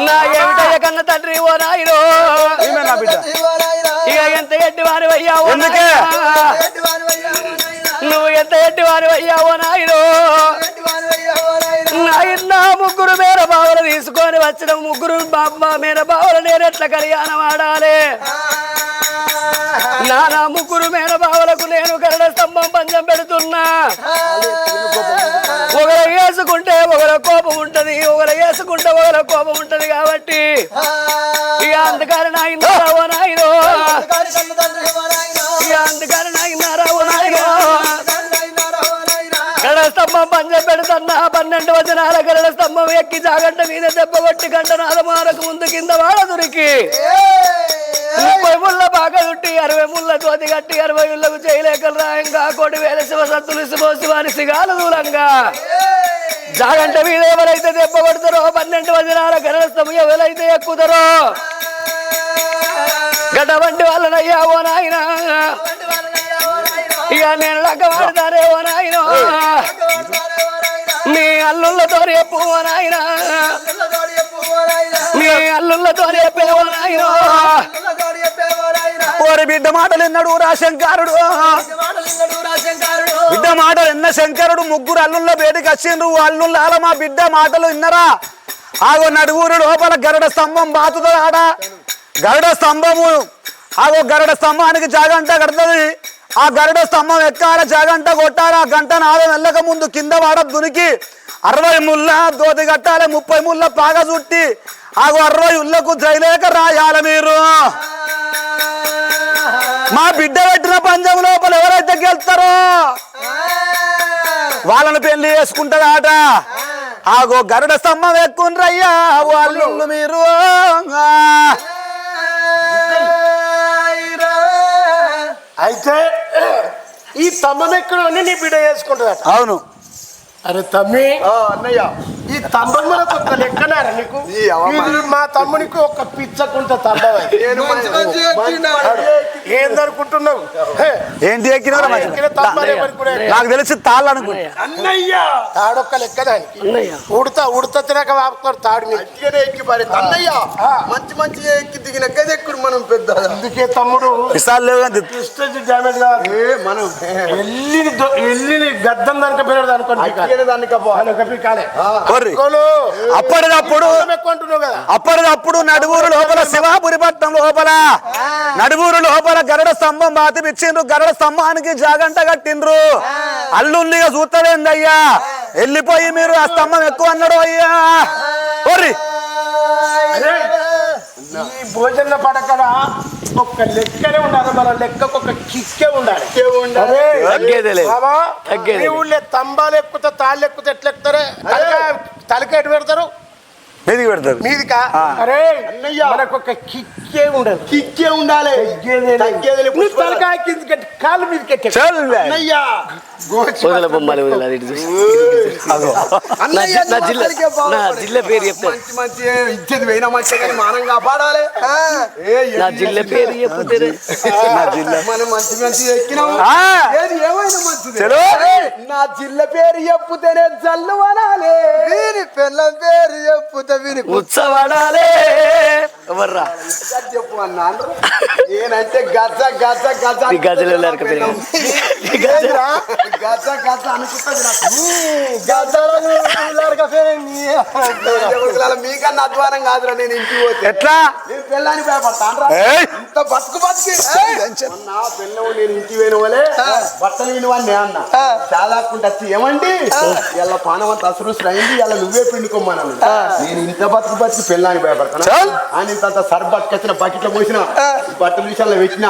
నా ఏమిటయ్య కన్న తండ్రి ఓ నాయనో, ఈమె నా బిడ్డ. ఇక ఎంత ఎట్టి వారి అయ్యావో, ఎందుకే నువ్వు ఎంత ఎట్టి వారి అయ్యావో నాయనో. నాయన ముగ్గురు మేర బావులు తీసుకొని వచ్చిన ముగ్గురు బామ్మ మేర బావులు నేను ఎట్లా కళ్యాణం ఆడాలి. నానా ముగ్గురు మేర బావులకు నేను గరుడ స్తంభం పంచం పెడుతున్నా. ఒకరు వేసుకుంటే ఒకరు కోపం ఉంటది, ఒకరు వేసుకుంటే ఒకరు కోపం ఉంటది. కాబట్టి ఇక అందుకని నాయనారావో నాయనో, ఇక అందుకని నాయనారావో నాయనో. గరుడ స్తంభం పంచం పెడుతున్నా. 12 వచనాల గరుడ స్తంభం ఎక్కి జాగంట మీద దెబ్బ కొట్టి గంటనాద మారకు ముందు కింద వాడ దొరికి 30 ముళ్ళ బాగా చుట్టి 60 ముళ్ళ తోతి కట్టి 60 ఇళ్లకు చేయలేకలు రాయంగా 1,000 శివసత్తులు శివాని సిగాలు దూలంగా జాగంట మీద ఎవరైతే దెబ్బ కొడతారో 12 వచనాల గరుడ స్తంభం ఎవరైతే ఎక్కుతారో గటువంటి వాళ్ళనయ్యా ఓ నాయన. ఇక నేను లెక్క వాడతారే ఓ నాయన. మీ అల్లుళ్ళతో రేపు నాయనా మీ అల్లుళ్ళతో రేపు నాయనా ఓరి బిడ్డ మాటలు ఎన్నడు రా శంకరుడు బిడ్డ మాటలు ఎన్న శంకరుడు ముగ్గురు అల్లుళ్ళ బయటికి వచ్చిండ్రు అల్లుళ్ళ మా బిడ్డ మాటలు విన్నరా ఆగో నడుగురు లోపల గరుడ స్తంభం బాతుతో ఆడ గరుడ స్తంభము ఆగో గరుడ స్తంభానికి జాగంట కడుతుంది ఆ గరుడ స్తంభం ఎక్కాల జాగంట కొట్టాలి ఆ గంట నాదం వెళ్ళక ముందు కింద వాడ దునికి 60 ముళ్ళ దోతి కట్టాలి 30 ముళ్ళ పాగ చుట్టి ఆగో 60 ఉళ్ళకు జైలేక రాయాల మీరు మా బిడ్డ పెట్టిన పంజం లోపల ఎవరైతే గెలుస్తారో వాళ్ళని పెళ్లి చేసుకుంటారట ఆగో గరుడ స్తంభం ఎక్కుండ్రయ్యా వాళ్ళు మీరు అయితే ఈ తమ్మం ఎక్కడ నీ బిడ్డ చేసుకుంటుందట. అవును అరే తమ్మి అన్నయ్య ఈ తంబం మీద కొత్త లెక్కనారా నీకు ఇది మా తమ్మునికి ఒక పిచ్చకుంట తంబం ఏందనుకుంటున్నావు ఏంటి ఎక్కినారా నాకు తెలిసి తాళ్ళు అనుకుంటా అన్నయ్య తాడొక్క లెక్క దానికి ఉడత తినక వాపుతాడు తాడు ఎక్కి పడి అన్నయ్య మంచి మంచి ఎక్కి దిగిన గది ఎక్కుడు మనం పెద్ద అందుకే తమ్ముడు విశాల్ లేవు ప్రెస్టేజ్ డ్యామేజ్ కాదు మనం ఎల్లిని గద్దం దానికి పెరగదు అనుకోండి అప్పటిదప్పుడు నడుగురు లోపల శివాపురి పట్నం లోపల నడుగురు లోపల గరుడ స్తంభం బాతి పిచ్చిండ్రు గరుడ స్తంభానికి జాగంట కట్టిండ్రు అల్లుండిగా చూస్తలేందయ్యా వెళ్ళిపోయి మీరు ఆ స్తంభం ఎక్కువ అన్నాడు అయ్యా ఓరి ఈ భోజన పడకడ ఒక లెక్కనే ఉండాలి మన లెక్కకు ఒక కిక్కే ఉండాలి ఊళ్ళో తంబాలు ఎక్కుతా తాళ్ళు ఎక్కుతా ఎట్లా ఎక్కుతారే తలక ఎటు పెడతారు మీదికి పెడతారు మీదికా అరే అన్నయ్య మనకు ఒక కిక్కే ఉండదు కిక్కే ఉండాలి తలకాయ కింద కాలు మీదకి అన్నయ్య జిల్లా పేరు చెప్తా మంచి మంచి ఇచ్చేది పోయినా మంచి కానీ మానం కాపాడాలి నా జిల్లా పేరు చెప్తే మనం మంచి మంచి ఎక్కినాము ఏది ఏమైనా మంచిది చలో. నా జిల్లా పేరు చెప్పుతేనే జల్లు అనాలి వీరి పిల్లల పేరు చెప్పుతే వీరి ఉత్సవాడాలే ఎవర్రా చెప్పు అన్నాను నేనంటే గజ గజ గజ గజలు గజ గజ అనుకుంటుంది మీకన్నా అధ్వానం కాదురా నేను ఇంటికి పోతే ఎట్లా నేను పిల్లని భయపడతాను ఇంత బతుకు బతికి నా పిల్లవు నేను ఇంటికి పోయిన వాళ్ళే బట్టలు వినివన్నీ అన్న చాలా వచ్చి ఏమండి ఇలా పానం అంత అసలు అయింది ఇలా నువ్వే పిండుకోమన్నాను నేను ఇంత బతుకు బతికి పిల్లని భయపడతాను అని ఇంత సర్బత్ వచ్చిన బకెట్లో పోసిన బట్టల విషయాల్లో పెట్టిన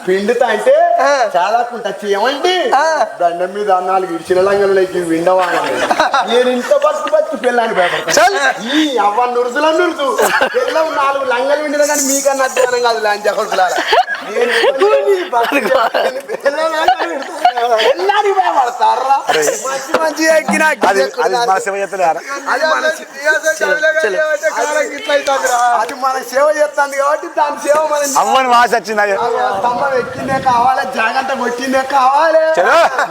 పిండుతా అంటే చాలా వచ్చి ఏమండి దండం మీద అన్నాలు ఇడిచిన లంగలకి విండవా నేను ఇంత బతుకు బతికి పిల్లని భయపడతాను ఈ అవ్వ నురుసుల నురుసు పిల్లం 4 లంగలు విండినా కానీ మీకన్నా అధ్వానం కాదు లాంటి కొడుకులారా భయపడతారా మంచి మంచి ఎక్కిన అది మన శివ చేతలేరా అది మన సేవ చేస్తుంది కాబట్టి దాని సేవ మనం అమ్మని వాసి వచ్చింది స్తంభం ఎక్కిందే కావాలి జాగ్రత్త కొట్టిందే కావాలి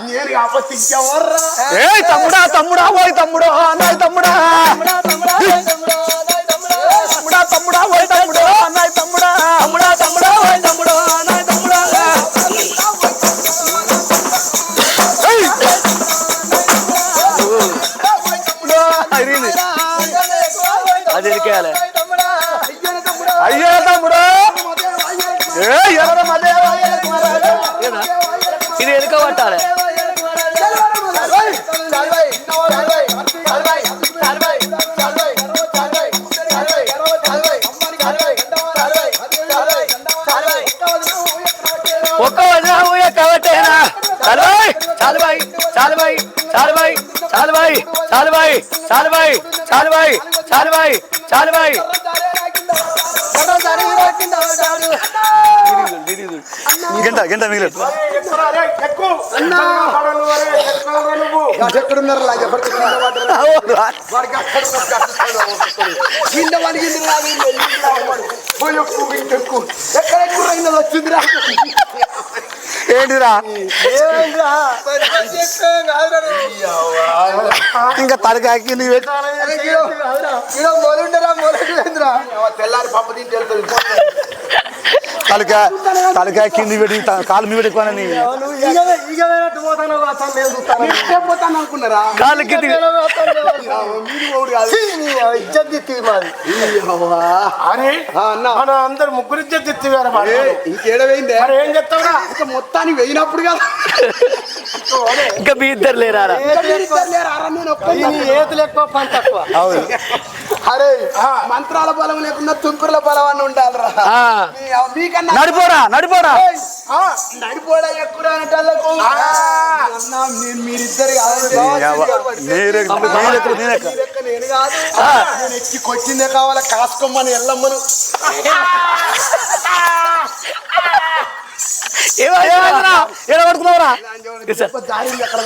నేను కాకపోతే ఇంకెవర్రా ఏ తమ్ముడా తమ్ముడా ఓయ్ తమ్ముడు అన్నాయి తమ్ముడా తమ్ముడా తమ్ముడా ఓయ్ తమ్ముడు అన్నాయి తమ్ముడా తమ్ముడా తమ్ముడా ఓయ్ తమ్ముడు అన్నాయి తమ్ముడా అది ఎరికేయాలి అయ్యో తమ్ముడు ఏ ఎవరు మధ్య ఇది ఎరుక పట్టాలి ఒక్క వదిన కాబట్టేనా చాలుబాయ్ చాలుబాయ్ చాలుబాయ్ చాలుబాయ్ చాలుబాయ్ చాలుబాయ్ చాలుబాయ్ చాలుబాయ్ చాలుబాయ్ చాలుబాయ్ గంట గంట మిగిలేదు ఎక్కడున్నారు వచ్చిందిరా ఏంటిరా ఇంకా తలకాయకి నీ పెట్టి తెల్లారి పప్పు తింటే వెళ్తుంది తలకాయ కింది పెట్టి కాలు మీ పెట్టుకోనని పోతాను అనుకున్నారా కాలు కింది అరే మన అందరు ముగ్గురు ఇజ్జత్ ఎత్తివారు ఇంకేడవైందే మరి ఏం చెప్తావురా ఇంకా మొత్తానికి వేయినప్పుడు కదా ఇంకా మీ ఇద్దరు లేరా ఏతులు ఎక్కువ పని తక్కువ అరే మంత్రాల బలం లేకుండా తుంపురుల బలం అని ఉండాలిరా మీకన్నా నడిపోరా నడిపోవడం ఎక్కువ అనేటోళ్ళకు మీరిద్దరు నేను కాదు నేను ఎక్కి కొచ్చిందే కావాలా కాసుకోమని ఎల్లమ్మను పడుకున్నావురా జారింది అక్కడ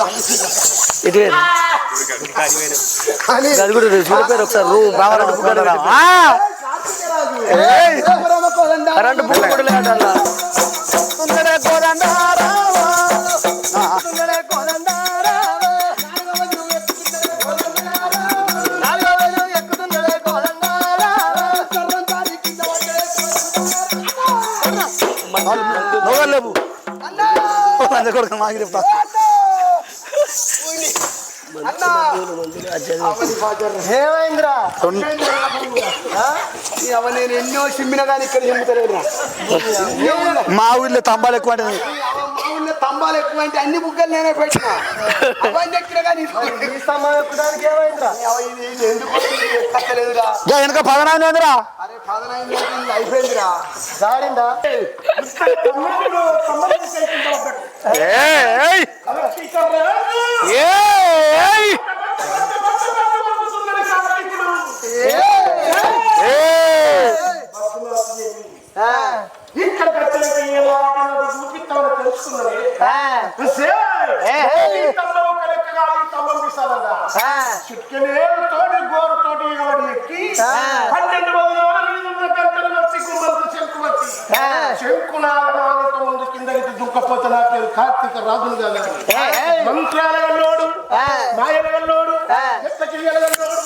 అది కూడా చూడిపోయారు ఒకసారి రూమ్ కరెంటు పువ్వు కూడా లేదల్లా లేవు కొడుకు మాకు చెప్తా ఏమైందిరా నేను ఎన్నో సిమ్మిన కానీ ఇక్కడ చెమ్ముతలేదురా మా ఊళ్ళో తంబాలు ఎక్కువ అంటే మా ఊళ్ళో తంబాలు ఎక్కువ అంటే అన్ని బుగ్గలు నేనే పెట్టిన అవన్నీ ఎక్కడ కానీ ఎందుకులేదురా వెనక పదనాయిందిరా అరే పదనైంది అయిపోయిందిరా జారిందా ఇక్కడ చూపిస్తామని తెలుసుకున్నది చుట్టుకెళ్ళేతోటి గోరుతోటి ఎక్కి 1200 వచ్చి శంకునాథతో ముందు కిందకి దుఃఖపోతే నాకు కార్తీక రాజును కదా మంత్రాలయంలోడు మాయలయంలోడు ఎత్తకిరియలయంలోడు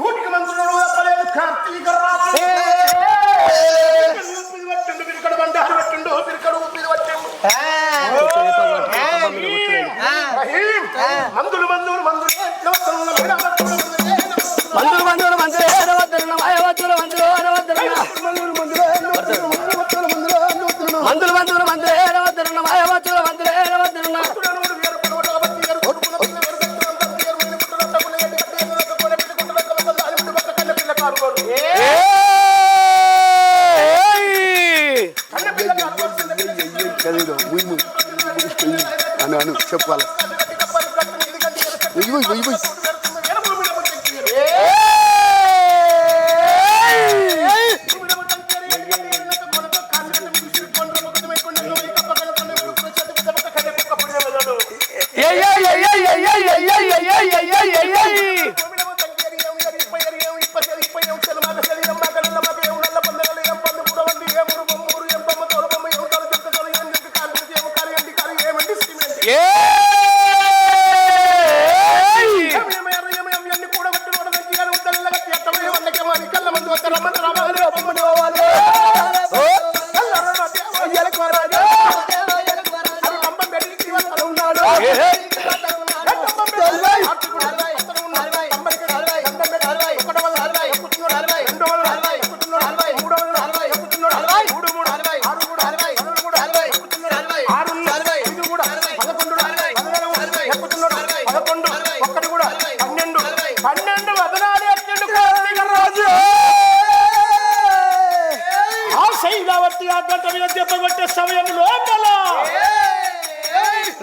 100 మంత్రులు చెప్పలేదు కార్తీక రాజు పిరికడు బండారు పెట్టిండు పిరికడు ఊపిరి పట్టిండు మందులు మందులు మందులు మందులు మందులు మాయవద్దులు మందులు మందులు మాయవద్దులు మందులు అను చెప్పాలి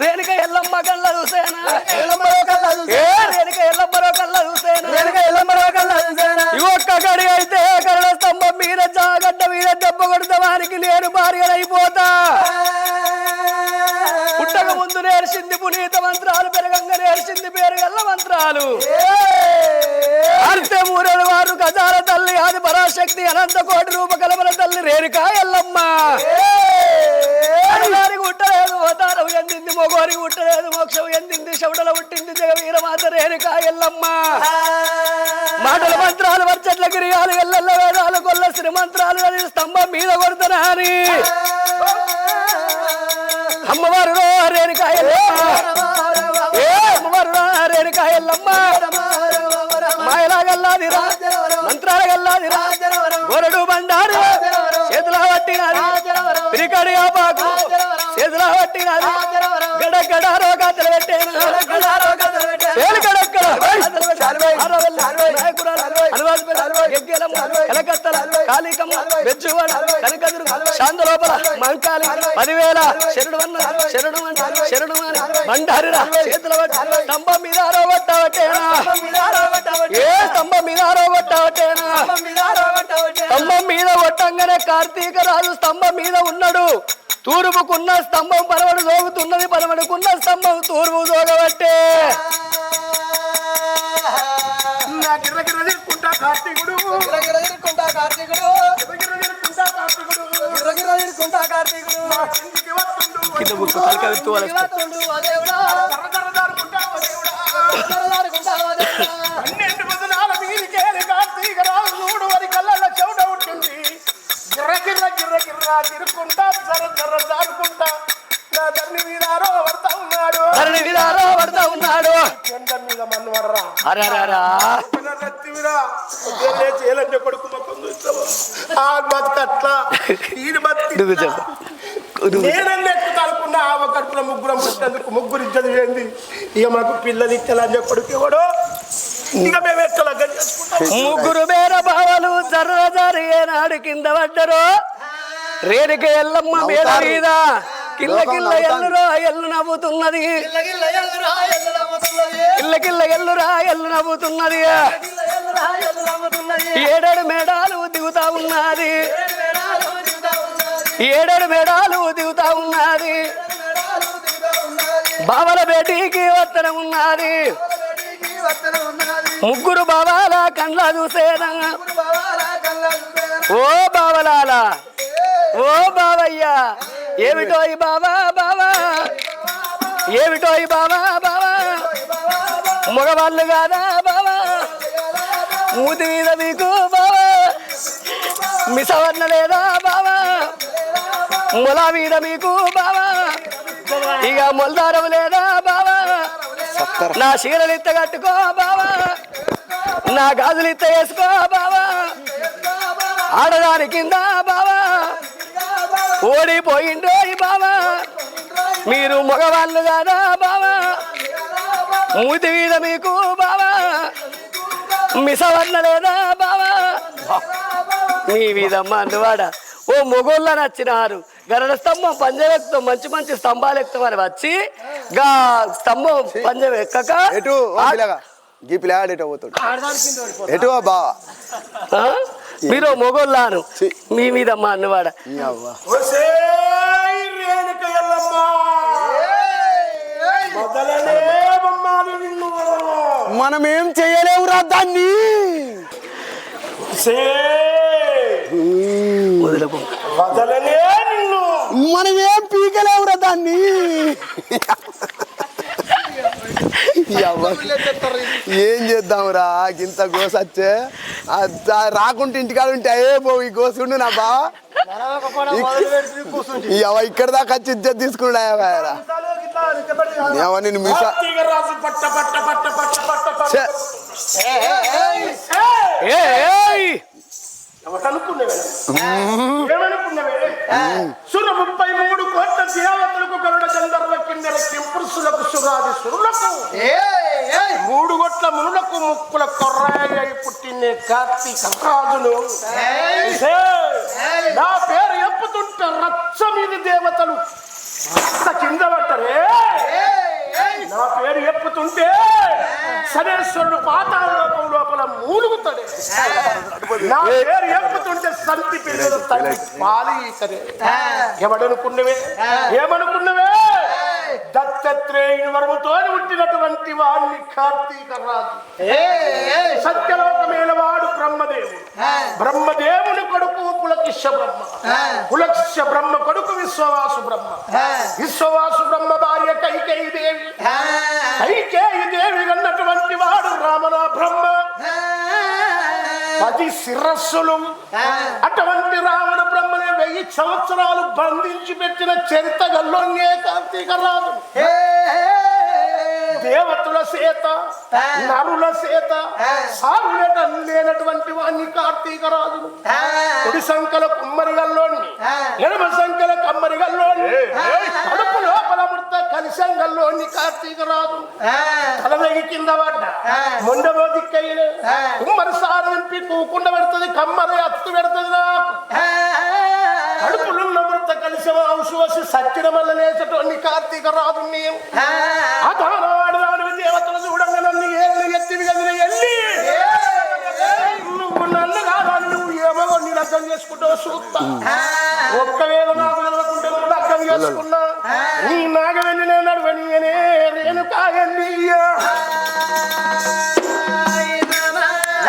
రేణుక ఎల్లమ్మ కళ్ళ చూసేనా ఒక్క కడి అయితే కరణ స్తంభం మీద జాగడ్డ మీద దెబ్బ కొడితే వారికి నేను భార్యనైపోతా పుట్టక ముందు నేర్చింది పునీత మంత్రాలు పెరగంగా నేర్చింది పేరుగల్ల మంత్రాలు అంతే మూరేడు వారు గజాల తల్లి ఆది పరాశక్తి అనంత కోటి రూప కలమల తల్లి రేణుక ఎల్లమ్మ గుట్టలేదు అవతారం ఎందింది మొగోరికి పుట్టలేదు మోక్షం ఎందింది శవుడల పుట్టింది జగవీర మాత రేణుకా ఎల్లమ్మ మాటల మంత్రాలు వర్చట్ల గిరియాలు ఎల్లెల్ల వేదాలు కొల్ల శ్రీమంత్రాలు అది స్తంభం మీద కొడుతున్నా అని అమ్మవారు రేణుకా ఎల్లమ్మ అమ్మవారు రేణుకా ఎల్లమ్మ మాయలాగల్లాది మంత్రాలగల్లాది గొరడు బండారు చేతుల పట్టినది పిరికడి ఆపాకు చేతుల పట్టినది గడగడ రోగాతలు పెట్టాను కాళికమ్మ బెజ్జువాడ కనకదురు శాంతలోపల మంకాలి 10,000 శరణు బండారిరా చేతుల స్తంభం మీద ఆరోగొట్టవటేనా ఏ స్తంభం మీద ఆరోగొట్టవటేనా స్తంభం మీద కొట్టంగానే కార్తీక రాజు స్తంభం మీద ఉన్నాడు తూర్పుకున్న స్తంభం పరమడు జోగుతున్నది పరమడుకున్న స్తంభం తూర్పు జోగబట్టే కార్తీకుడు కింద గుర్తు తలకెత్తు వాళ్ళకి ముగ్గురు చదివేంది ఇక మాకు పిల్లలు ఇచ్చే కొడుకు కూడా ఇక మేము ఎట్లా ముగ్గురు మేర బావలు జర్ర జరి ఏనాడు కింద పడ్డరు రేణుక ఎల్లమ్మ మేడ మీద కిల్ల కిల్ల ఎల్లురా ఎల్లు నవ్వుతున్నది కిల్ల కిల్ల ఎల్లురా ఎల్లు నవ్వుతున్నది 7 మేడాలు దిగుతా ఉన్నది 7 మేడాలు దిగుతా ఉన్నది బావల బేటీకి వత్తన ఉన్నది ముగ్గురు బావాల కండ్ల చూసేదా ఓ బావలాల ఓ బావయ్యా ఏమిటో ఈ బావా బావా ఏమిటో ఈ బావా బావా మగవాళ్ళు కాదా బావా మూతి మీద మీకు బావా మిసవర్ణ లేదా బావా మొల మీద మీకు బావా ఇక మొలదారం లేదా బావా నా చీరలు ఇత్త కట్టుకో బావా నా గాజులు ఇత్త వేసుకో బావా ఆడదాని కింద బావా ఓడిపోయిండో ఈ బావా మీరు మగవాళ్ళు కాదా బావా మూతి మీద మీకు బావా మిసవర్ణ లేదా బావా మీ వీధమ్మ అందువాడ ఓ మొగోళ్ళ నచ్చినారు గరడ స్తంభం పంజం ఎక్కుతాం మంచి మంచి స్తంభాలు ఎక్కుతామని వచ్చి గా స్తంభం పంజం ఎక్కక మీరు మొగోళ్ళాను మీ మీదమ్మ అన్నవాడ మనం ఏం చేయలేవురా దాన్ని మనం ఏం పీకలేవురా దాన్ని ఏం చేద్దాంరా ఇంత గోసొచ్చే రాకుంటే ఇంటికాడ ఉంటే అయ్యే పో ఈ గోసుండు నా బా ఇక్కడ దాకా వచ్చి ఇజ్జత్ తీసుకున్నాడా నేను మిసా సుర 33 కోట్ల దేవతలకు గరుడ గంధర్వ కిన్నెర కింపురుషులకు సురాది సురులకు 3 కోట్ల మునులకు ముక్కుల కొర్రాయి పుట్టిన కార్తీక రాజును నా పేరు ఎప్పుతుంటే రచ్చ మీద దేవతలు రచ్చ కింద పడ్డరే నా పేరు ఎప్పుతుంటే శనేశ్వరుడు పాతాళ లోకం లోపల మూలుగుతాడే నా పేరు ఎప్పుతుంటే సంతి పిల్లలు తల్లి పాలి సరే ఏమనుకున్నవే దత్తాత్రేయుని వరముతో పుట్టినటువంటి వాడిని కార్తీక రాజు. సత్యలోకమైన వాడు బ్రహ్మదేవుడు. బ్రహ్మదేవుని కొడుకు పులకిష్య బ్రహ్మ. పులకిష్య బ్రహ్మ కొడుకు విశ్వవాసు బ్రహ్మ. విశ్వవాసు బ్రహ్మ భార్య కైకేయి దేవి. కైకేయి దేవి అన్నటువంటి వాడు రామన బ్రహ్మ. 10 శిరస్సులు. అటువంటి రావణ బ్రహ్మని 1000 సంవత్సరాలు బంధించి పెట్టిన చరిత్ర గల్లోనే కార్తీక రాజు. దేవతల చేత నరుల చేత సాగులేట లేనటువంటి వాణ్ణి కార్తీక రాజు. కుడి సంఖ్యల కుమ్మరిగల్లోని, ఎడమ సంఖ్యల కమ్మరిగల్లోని, కడుపు లోపల మృత కలిసంగల్లోని కార్తీక రాజు. తలదగి కింద పడ్డ మొండమో దిక్కైన కుమ్మరి సారు నింపి కూకుండా పెడుతుంది, కమ్మరి అత్తు పెడుతుంది. నాకు కడుపులున్న మృత కలిసి ఔషవసి సచ్చిన వల్ల లేచటోని కార్తీక రాజు. నేను అధానాడు దేవతలు చూడంగా నన్ను ఏళ్ళు ఎత్తివి కదిన వెళ్ళి నువ్వు నన్ను కాదని నువ్వు ఏమో నేను అర్థం చేసుకుంటావు చూస్తా. ఒక్కవేళ నాకు నిలవకుంటే నువ్వు అర్థం చేసుకున్నా నీ నాగ వెళ్ళి నేను నడవని నేను కాయండి.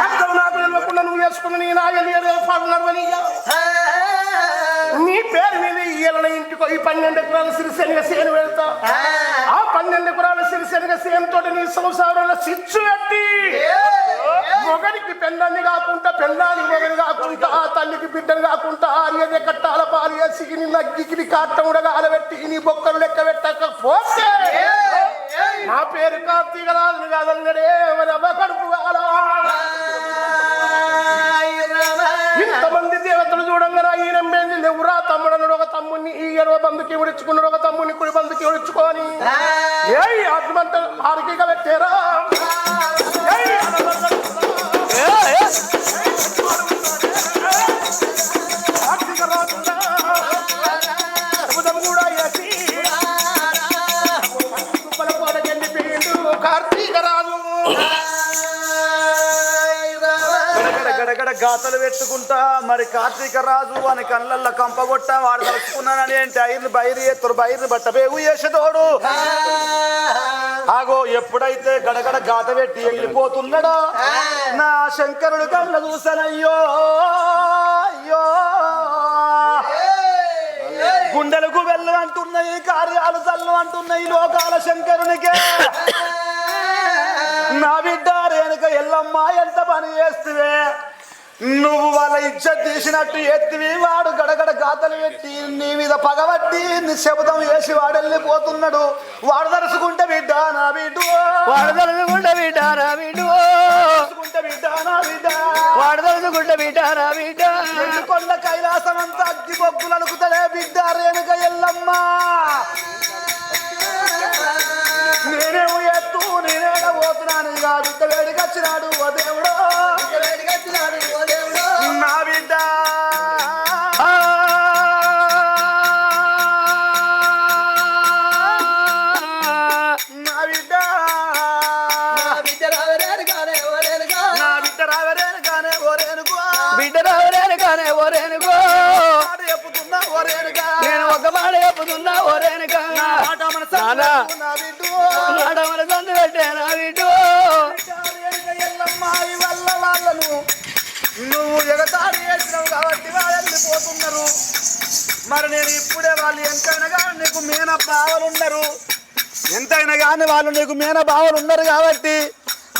అర్థం నాకు నిలవకుండా నువ్వు చేసుకున్నా నీ నాగలి నడవని. నీ పేరు మీద ఇయ్యాల ఇంటికి ఈ 12 ఎకరాల సిరిశనగ సేను వెళ్తా. ఆ 12 ఎకరాల సిరిశనగ సేను తోటి నీ సంసారంలో సిచ్చు పెట్టి మొగడికి పెళ్ళాన్ని కాకుండా పెళ్ళానికి మొగని కాకుండా ఆ తల్లికి బిడ్డను కాకుండా ఆర్యదే కట్టాల పారేసి నీ నగ్గికి కాట్టం కూడా కాలబెట్టి నీ బొక్కలు లెక్క పెట్టకపోతే నా పేరు కార్తీక రాజుని కాదన్నాడే కడుపు కాలా. ఇంతమంది దేవతలు చూడంగా ఈయన మేంది లేవురా తమ్ముడు ఒక తమ్ముడిని ఈ ఎడవ బంధుకి ఉడుచుకున్నాడు, ఒక తమ్ముడిని కుడి బంధుకి ఉడుచుకొని ఏ ఆత్మంత ఆరోగ్యంగా పెట్టారా. కూడా కార్తీక రాజు గడగడ గాతలు పెట్టుకుంటా మరి కార్తీక రాజు అని కళ్ళల్లో కంపగొట్ట వాడు తలుచుకున్నానని ఏంటి ఐర్లు బైరి ఎత్తురు బైర్లు బట్ట బేగు చేసేటోడు. ఆగో ఎప్పుడైతే గడగడ గాత పెట్టి వెళ్ళిపోతున్నాడో నా శంకరుడు కళ్ళ చూసానయ్యో అయ్యో గుండెలకు వెళ్ళు అంటున్నాయి, కార్యాలు చల్లు అంటున్నాయి లోకాల శంకరునికే. నా బిడ్డ రేణుక ఎల్లమ్మ ఎంత పని చేస్తువే, నువ్వు వాళ్ళ ఇజ్జత్ తీసినట్టు ఎత్తివి. వాడు గడగడ గాతలు పెట్టి నీ మీద పగబట్టి నీ శబ్దం వేసి వాడు వెళ్ళిపోతున్నాడు. వాడు తలుచుకుంటే బిడ్డ నా బిడ్డ, వాడు తలుచుకుంటే బిడ్డ నా బిడ్డ, బిడ్డ నా బిడ్డ, వాడు తలుచుకుంటే బిడ్డ నా బిడ్డ. కొండ కైలాసం అంతా అగ్గి బొగ్గులు అనుకుతాడే బిడ్డ రేణుక ఎల్లమ్మ. నేనేమో ఎత్తు నేనేడ పోతున్నాను ఇక బిడ్డ వేడికొచ్చినాడు ఓ దేవుడు, నా బిడ్డ నా బిడ్డ నా బిడ్డ రావరేను కానీ ఓరేనుకో బిడ్డ రావరేను కానీ ఓరేనుకో చెప్పుతున్నా ఓరేనుగా నేను ఒక మాట చెప్పుతున్నా ఓరేనుక మన సందు పెట్టే నా బిడ్డు. ఎల్లమ్మాయి వల్ల వాళ్ళను నువ్వు ఎగతాళి చేసినావు కాబట్టి వాళ్ళు వెళ్ళిపోతున్నారు. మరి నేను ఇప్పుడే వాళ్ళు ఎంతైనా కానీ నీకు మేన బావలు ఉన్నారు, ఎంతైనా కానీ వాళ్ళు నీకు మేన బావలు ఉన్నారు కాబట్టి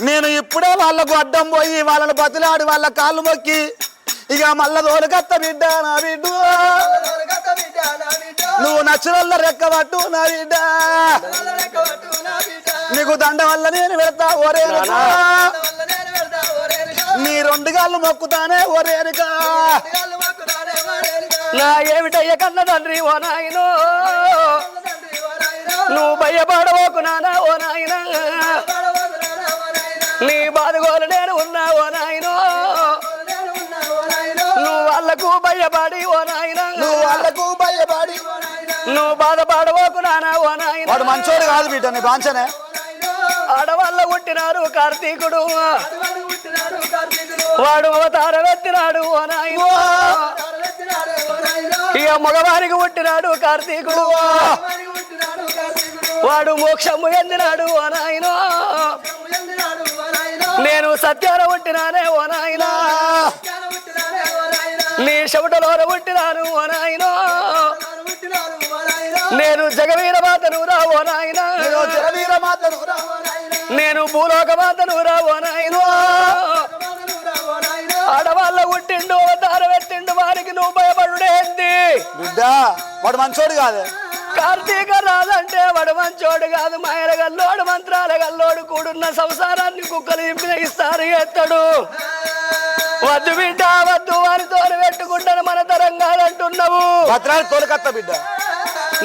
నేను ఇప్పుడే వాళ్ళకు అడ్డం పోయి వాళ్ళని బతిలాడి వాళ్ళ కాళ్ళు మొక్కి ఇక మళ్ళా తోలుకత్త బిడ్డ నా బిడ్డు, నువ్వు నచ్చిన రెక్కబట్టు నా బిడ్డ, నీకు దండ వల్ల నేను పెడతా ఓరేనుక, నీ 2 గాళ్ళు మొక్కుతానే ఓరేనుక. నా ఏమిటయ్య కన్న తండ్రి ఓ నాయనో, నువ్వు భయపడవోకు నానా ఓ నాయన, నీ బాధగోలు నేను ఉన్నా ఓ నాయనో, నువ్వు వాళ్ళకు భయపడి ఓ నాయన, నువ్వు వాళ్ళకు భయపడి నువ్వు బాధపడవోకు నానా ఓ నాయన. వాడు మంచోడు కాదు బిడ్డ నీ బాంచనే. ఆడవాళ్ళ పుట్టినాడు కార్తీకుడు, వాడు అవతారం ఎత్తినాడు ఓ నాయన. ఇక మగవారికి పుట్టినాడు కార్తీకుడు, వాడు మోక్షము ఎందినాడు ఓ నాయనో నేను సత్యాన పుట్టినానే ఓ నాయనా నీ చెమటలో పుట్టినాను ఓ నాయనో నేను జగవీర మాతను రా ఓ నాయనా నేను భూలోక మాతను రా ఓ నాయనో ఆడవాళ్ళ పుట్టిండు దారం ఎత్తిండు వారికి నువ్వు భయపడుడేంది బిడ్డ వాడు మంచోడు కాదు కార్తీక రాదంటే వాడు మంచోడు కాదు మాయల గల్లోడు మంత్రాల గల్లోడు కూడున్న సంసారాన్ని కుక్కలు ఇంపిస్తారు ఎత్తడు వద్దు బిడ్డ వద్దు వారితో పెట్టుకుంటాను మన తరం కాదంటున్నావు భద్రాలు తోలుకత్త బిడ్డ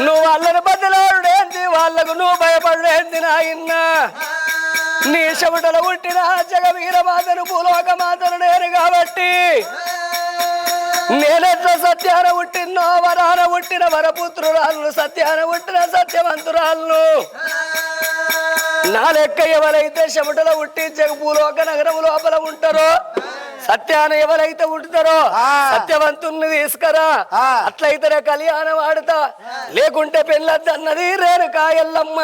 నువ్వు వాళ్ళని బద్దలాడుడేంది వాళ్ళకు నువ్వు భయపడుడేంది నాయన్న నీ చెమటలో పుట్టిన జగవీర మాతను భూలోక మాతను నేను కాబట్టి నేనెట్లా సత్యాన పుట్టినో వరాన పుట్టిన వరపుత్రురాలను సత్యాన పుట్టిన సత్యవంతురాలను నా లెక్క ఎవరైతే చెమటలో పుట్టి భూలోక నగరం లోపల ఉంటారో సత్యాన ఎవరైతే ఉంటారో సత్యవంతుణ్ణి తీసుకురా అట్లయితే కళ్యాణం ఆడుతా లేకుంటే పెళ్ళద్దన్నది రేణుకా ఎల్లమ్మ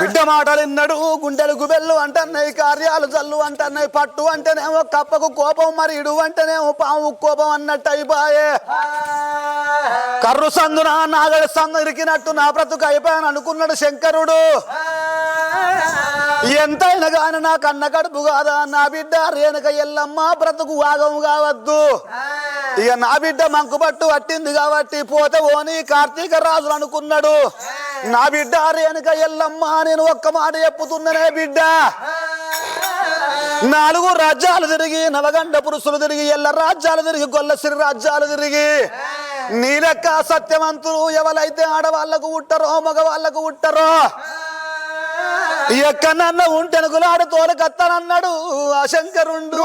బిడ్డ మాటలు విన్నాడు గుండెలు గుబెల్లు అంటున్నాయి కార్యాలు జల్లు అంటున్నాయి పట్టు అంటేనేమో కప్పకు కోపం మరి ఇడు అంటేనేమో పాము కోపం అన్నట్టు అయిపోయే కర్రు సందున నాగడి సందు ఇరికినట్టు నా బ్రతుకు అయిపోయాను అనుకున్నాడు శంకరుడు ఎంతైనా గాని నా కన్న కడుపు కాదా నా బిడ్డ రేణుక ఎల్లమ్మ బ్రతుకు వాగము కావద్దు ఇక నా బిడ్డ మంకుపట్టు పట్టింది కాబట్టి పోతే ఓని కార్తీక రాజులు అనుకున్నాడు నా బిడ్డ రేణుక ఎల్లమ్మ నేను ఒక్క మాట చెప్పుతున్ననే బిడ్డ 4 రాజ్యాలు తిరిగి నవగండ పురుషులు తిరిగి ఎల్ల రాజ్యాలు తిరిగి గొల్లసిరి రాజ్యాలు తిరిగి నీ లెక్క సత్యవంతులు ఎవరైతే ఆడవాళ్లకు ఉట్టరో మగవాళ్లకు ఉట్టరో ఎక్కడన్నా ఉంటెనుగులాడు తోలుకత్తనన్నాడు ఆ శంకరుండు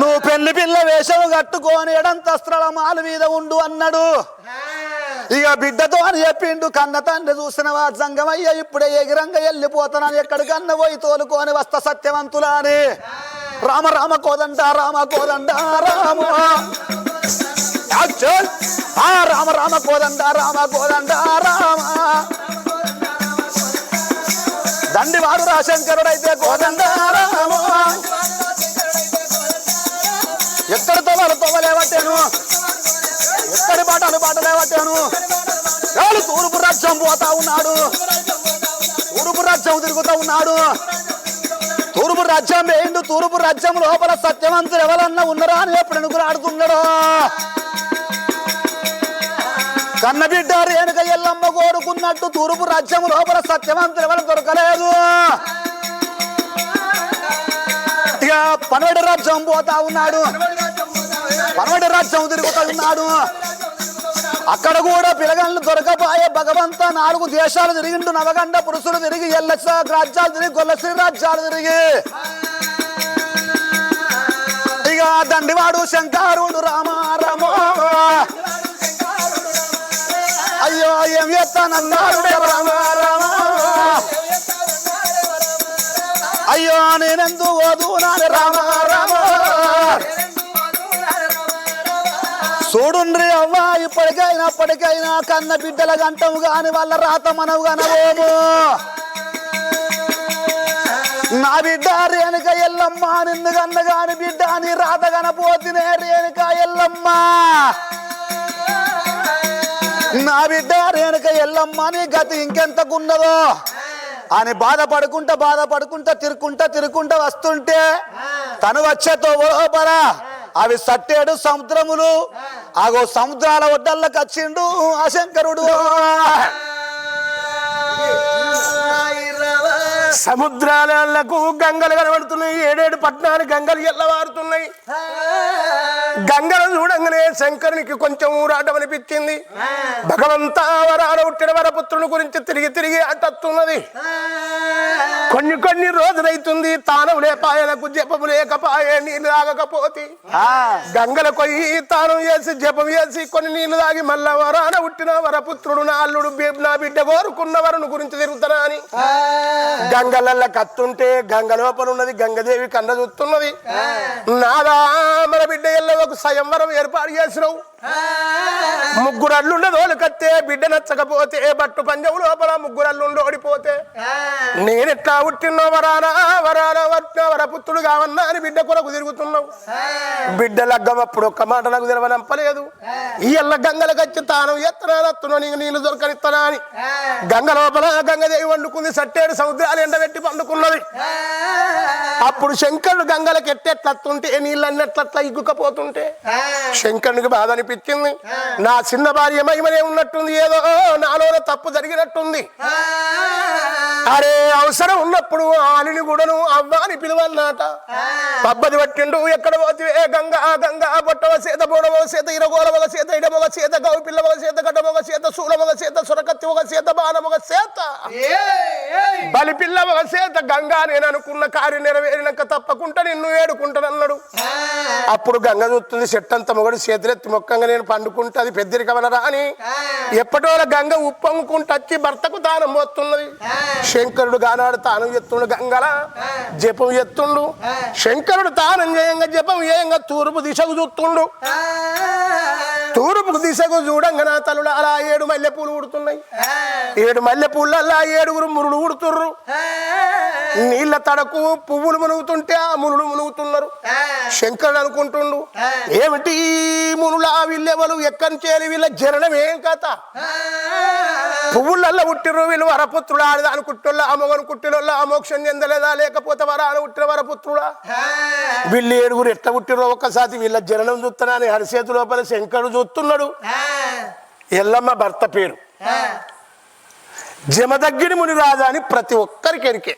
నువ్వు పెళ్లి పిల్ల వేషం కట్టుకొని ఎడంతస్త్రాల మాలు మీద ఉండు అన్నాడు ఇక బిడ్డతో అని చెప్పిండు కన్న తండ్రి చూసినవా జంగమయ్య ఇప్పుడే ఎగిరంగా వెళ్ళిపోతానని ఎక్కడికన్నా పోయి తోలుకొని వస్తా సత్యవంతులా అని రామ రామ కోదండ రామ కోదండ రామ రామ రామ కోదండ రామ కోదండ రామ దండివాడు రాశంకరుడైతే కోదండ రామ ఎక్కడి తోవలేవట్టాను ఎక్కడి పాటలేవట్టాను ఎవరు తూర్పు రాజ్యం పోతా ఉన్నాడు తూర్పు రాజ్యం తిరుగుతూ ఉన్నాడు తూర్పు రాజ్యం వేయండు తూర్పు రాజ్యం లోపల సత్యవంతులు ఎవరన్నా ఉన్నారా అని ఎప్పుడు ఎనుకులు ఆడుతున్నాడు కన్నబిడ్డ రేణుక ఎల్లమ్మ కోరుకున్నట్టు తూర్పు రాజ్యం లోపల సత్యవంతులు ఎవరు దొరకలేదు ఇక పనవడి రాజ్యం పోతా ఉన్నాడు పనవడి రాజ్యం తిరుగుతూ ఉన్నాడు అక్కడ కూడా పిలగళ్ళు దొరకపాయే భగవంత 4 దేశాలు తిరిగిండు నవగండ పురుషులు తిరిగి ఎల్ల రాజ్యాలు తిరిగి గొల్లశ్రీ రాజ్యాలు తిరిగి ఇక దండివాడు శంకరుడు రామ రామ అయ్యో ఏం చేస్తానన్నాడు రామ రామ అయ్యో నేనెందు ఓదు నాని రామ రామ చూడుండ్రి అవ్వా ఇప్పటికైనా కన్న బిడ్డల గంటము గాని వాళ్ళ రాత మనవు గనవేమో నా బిడ్డ రేణుక ఎల్లమ్మ నిన్ను కన్న గాని బిడ్డ నీ రాత గనపోతినే రేణుక ఎల్లమ్మ నా బిడ్డ రేణుక ఎల్లమ్మ నీ గతి ఇంకెంతకున్నదో అని బాధపడుకుంటా తిరుక్కుంటా వస్తుంటే తను వచ్చేతో ఓపరా అవి సట్టేడు సముద్రములు ఆగో సముద్రాల ఒడ్డల్లోకి వచ్చిండు ఆ శంకరుడు సముద్రాలకు గంగలు కనబడుతున్నాయి 7 పట్టణాలు గంగలు ఎల్లవారుతున్నాయి గంగలు చూడంగానే శంకరునికి కొంచెం ఊరాటం అనిపించింది భగవంతా వరాడ ఉట్టిన వరపుత్రుని గురించి తిరిగి అట్టొస్తున్నది కొన్ని రోజులైతుంది తానం లేపాయలకు జపము లేకపాయే నీళ్లు తాగకపోతే గంగల కొయ్యి తానం చేసి జపం చేసి కొన్ని నీళ్లు తాగి మళ్ళా వరాన ఉట్టిన వరపుత్రుడు నా అల్లుడు నా బిడ్డ కోరుకున్న వరుని గురించి తిరుగుతానా అని గంగలల్ల కత్తుంటే గంగ లోపల ఉన్నది గంగదేవి కన్న చూస్తున్నది. నాదా మన బిడ్డ ఎల్లవకు స్వయంవరం ఏర్పాటు చేసినావు. ముగ్గురల్లుండ దోలుకత్తే బిడ్డ నచ్చకపోతే బట్టు పంజం లోపల ముగ్గురల్లుండి ఓడిపోతే నేనెట్లా పుట్టినో వరానా వరాన వరపుత్రుడు కావన్నా అని బిడ్డ కొరకు తిరుగుతున్నావు. బిడ్డ లగ్గమప్పుడు ఒక్క మాట నాకు తెలవనంపలేదు. ఈ ఎల్ల గంగలకు వచ్చి తాను ఎత్తనా నీకు నీళ్లు దొరకనిస్తానా అని గంగ లోపల గంగదేవి వండుకుంది. సట్టేడు సముద్రాలు ఎండబెట్టి పండుకున్నది. అప్పుడు శంకరుడు గంగలకు ఎట్టెట్లత్తుంటే నీళ్ళన్నట్లట్లా ఇగ్గుకపోతుంటే శంకరునికి బాధ అనిపించింది. నా చిన్న భార్య మహిమనే ఉన్నట్టుంది, ఏదో నాలోన తప్పు జరిగినట్టుంది. అరే అవసరం ఉన్నప్పుడు ఆలిని కూడాను అవ్వ అని పిలువన్నట. పబ్బది పట్టిండు ఎక్కడ పోతే గంగా గంగా బొట్టవ చేత బోడవ చేత ఇరగోలవ చేత ఇడమొగ చేత గౌ పిల్లవ చేత గడ్డమొగ చేత సూలమొగ చేత సొరకత్తి ఒక చేత బాణమొగ చేత బలి పిల్లవ చేత గంగా నేను అనుకున్న కార్యం నెరవేరినాక తప్పకుండా నిన్ను ఏడుకుంటానన్నాడు. అప్పుడు గంగ చూస్తుంది చెట్టంత మొగడు చేతులెత్తి మొక్కంగా నేను పండుకుంటే అది పెద్దరికమనరా అని ఎప్పటోల గంగ ఉప్పొంగుకుంటూ వచ్చి భర్తకు తానం పోతున్నది. శంకరుడు గానాడు తానం చేస్తుండు, గంగల జపం చేస్తుండు. శంకరుడు తానం చేయంగా జపం చేయంగా తూర్పు దిశకు చూస్తుండు. తూర్పు దిశకు చూడంగా నా తల్లుడు అలా 7 మల్లెపూలు ఉడుతున్నాయి. 7 మల్లెపూలల్లా 7 మురులు ఉడుతుర్రు. నీళ్ళ తడకు పువ్వులు మునుగుతుంటే ఆ మునులు మునుగుతున్నారు. శంకరుడు అనుకుంటుండు, ఏమిటి మునులా వీళ్ళెవరు ఎక్కడి చేయాలి, వీళ్ళ జరణం ఏం కథ? పువ్వులల్లో పుట్టిర్రు వీళ్ళు వరపుత్రుడు ఆడదా అనుకుంటున్నా అమ్మగను కుట్టినోళ్ళ అమోక్షం చెందలేదా, లేకపోతే వరాను పుట్టిన వరపుత్రుడా? వీళ్ళు 7 ఎట్లా పుట్టిర్రో ఒక్కసారి వీళ్ళ జననం చూస్తున్నా అని హరిసేతు లోపల శంకరుడు చూస్తున్నాడు. ఎల్లమ్మ భర్త పేరు జమదగ్గిని మునిరాజా అని ప్రతి ఒక్కరికి ఎరికే.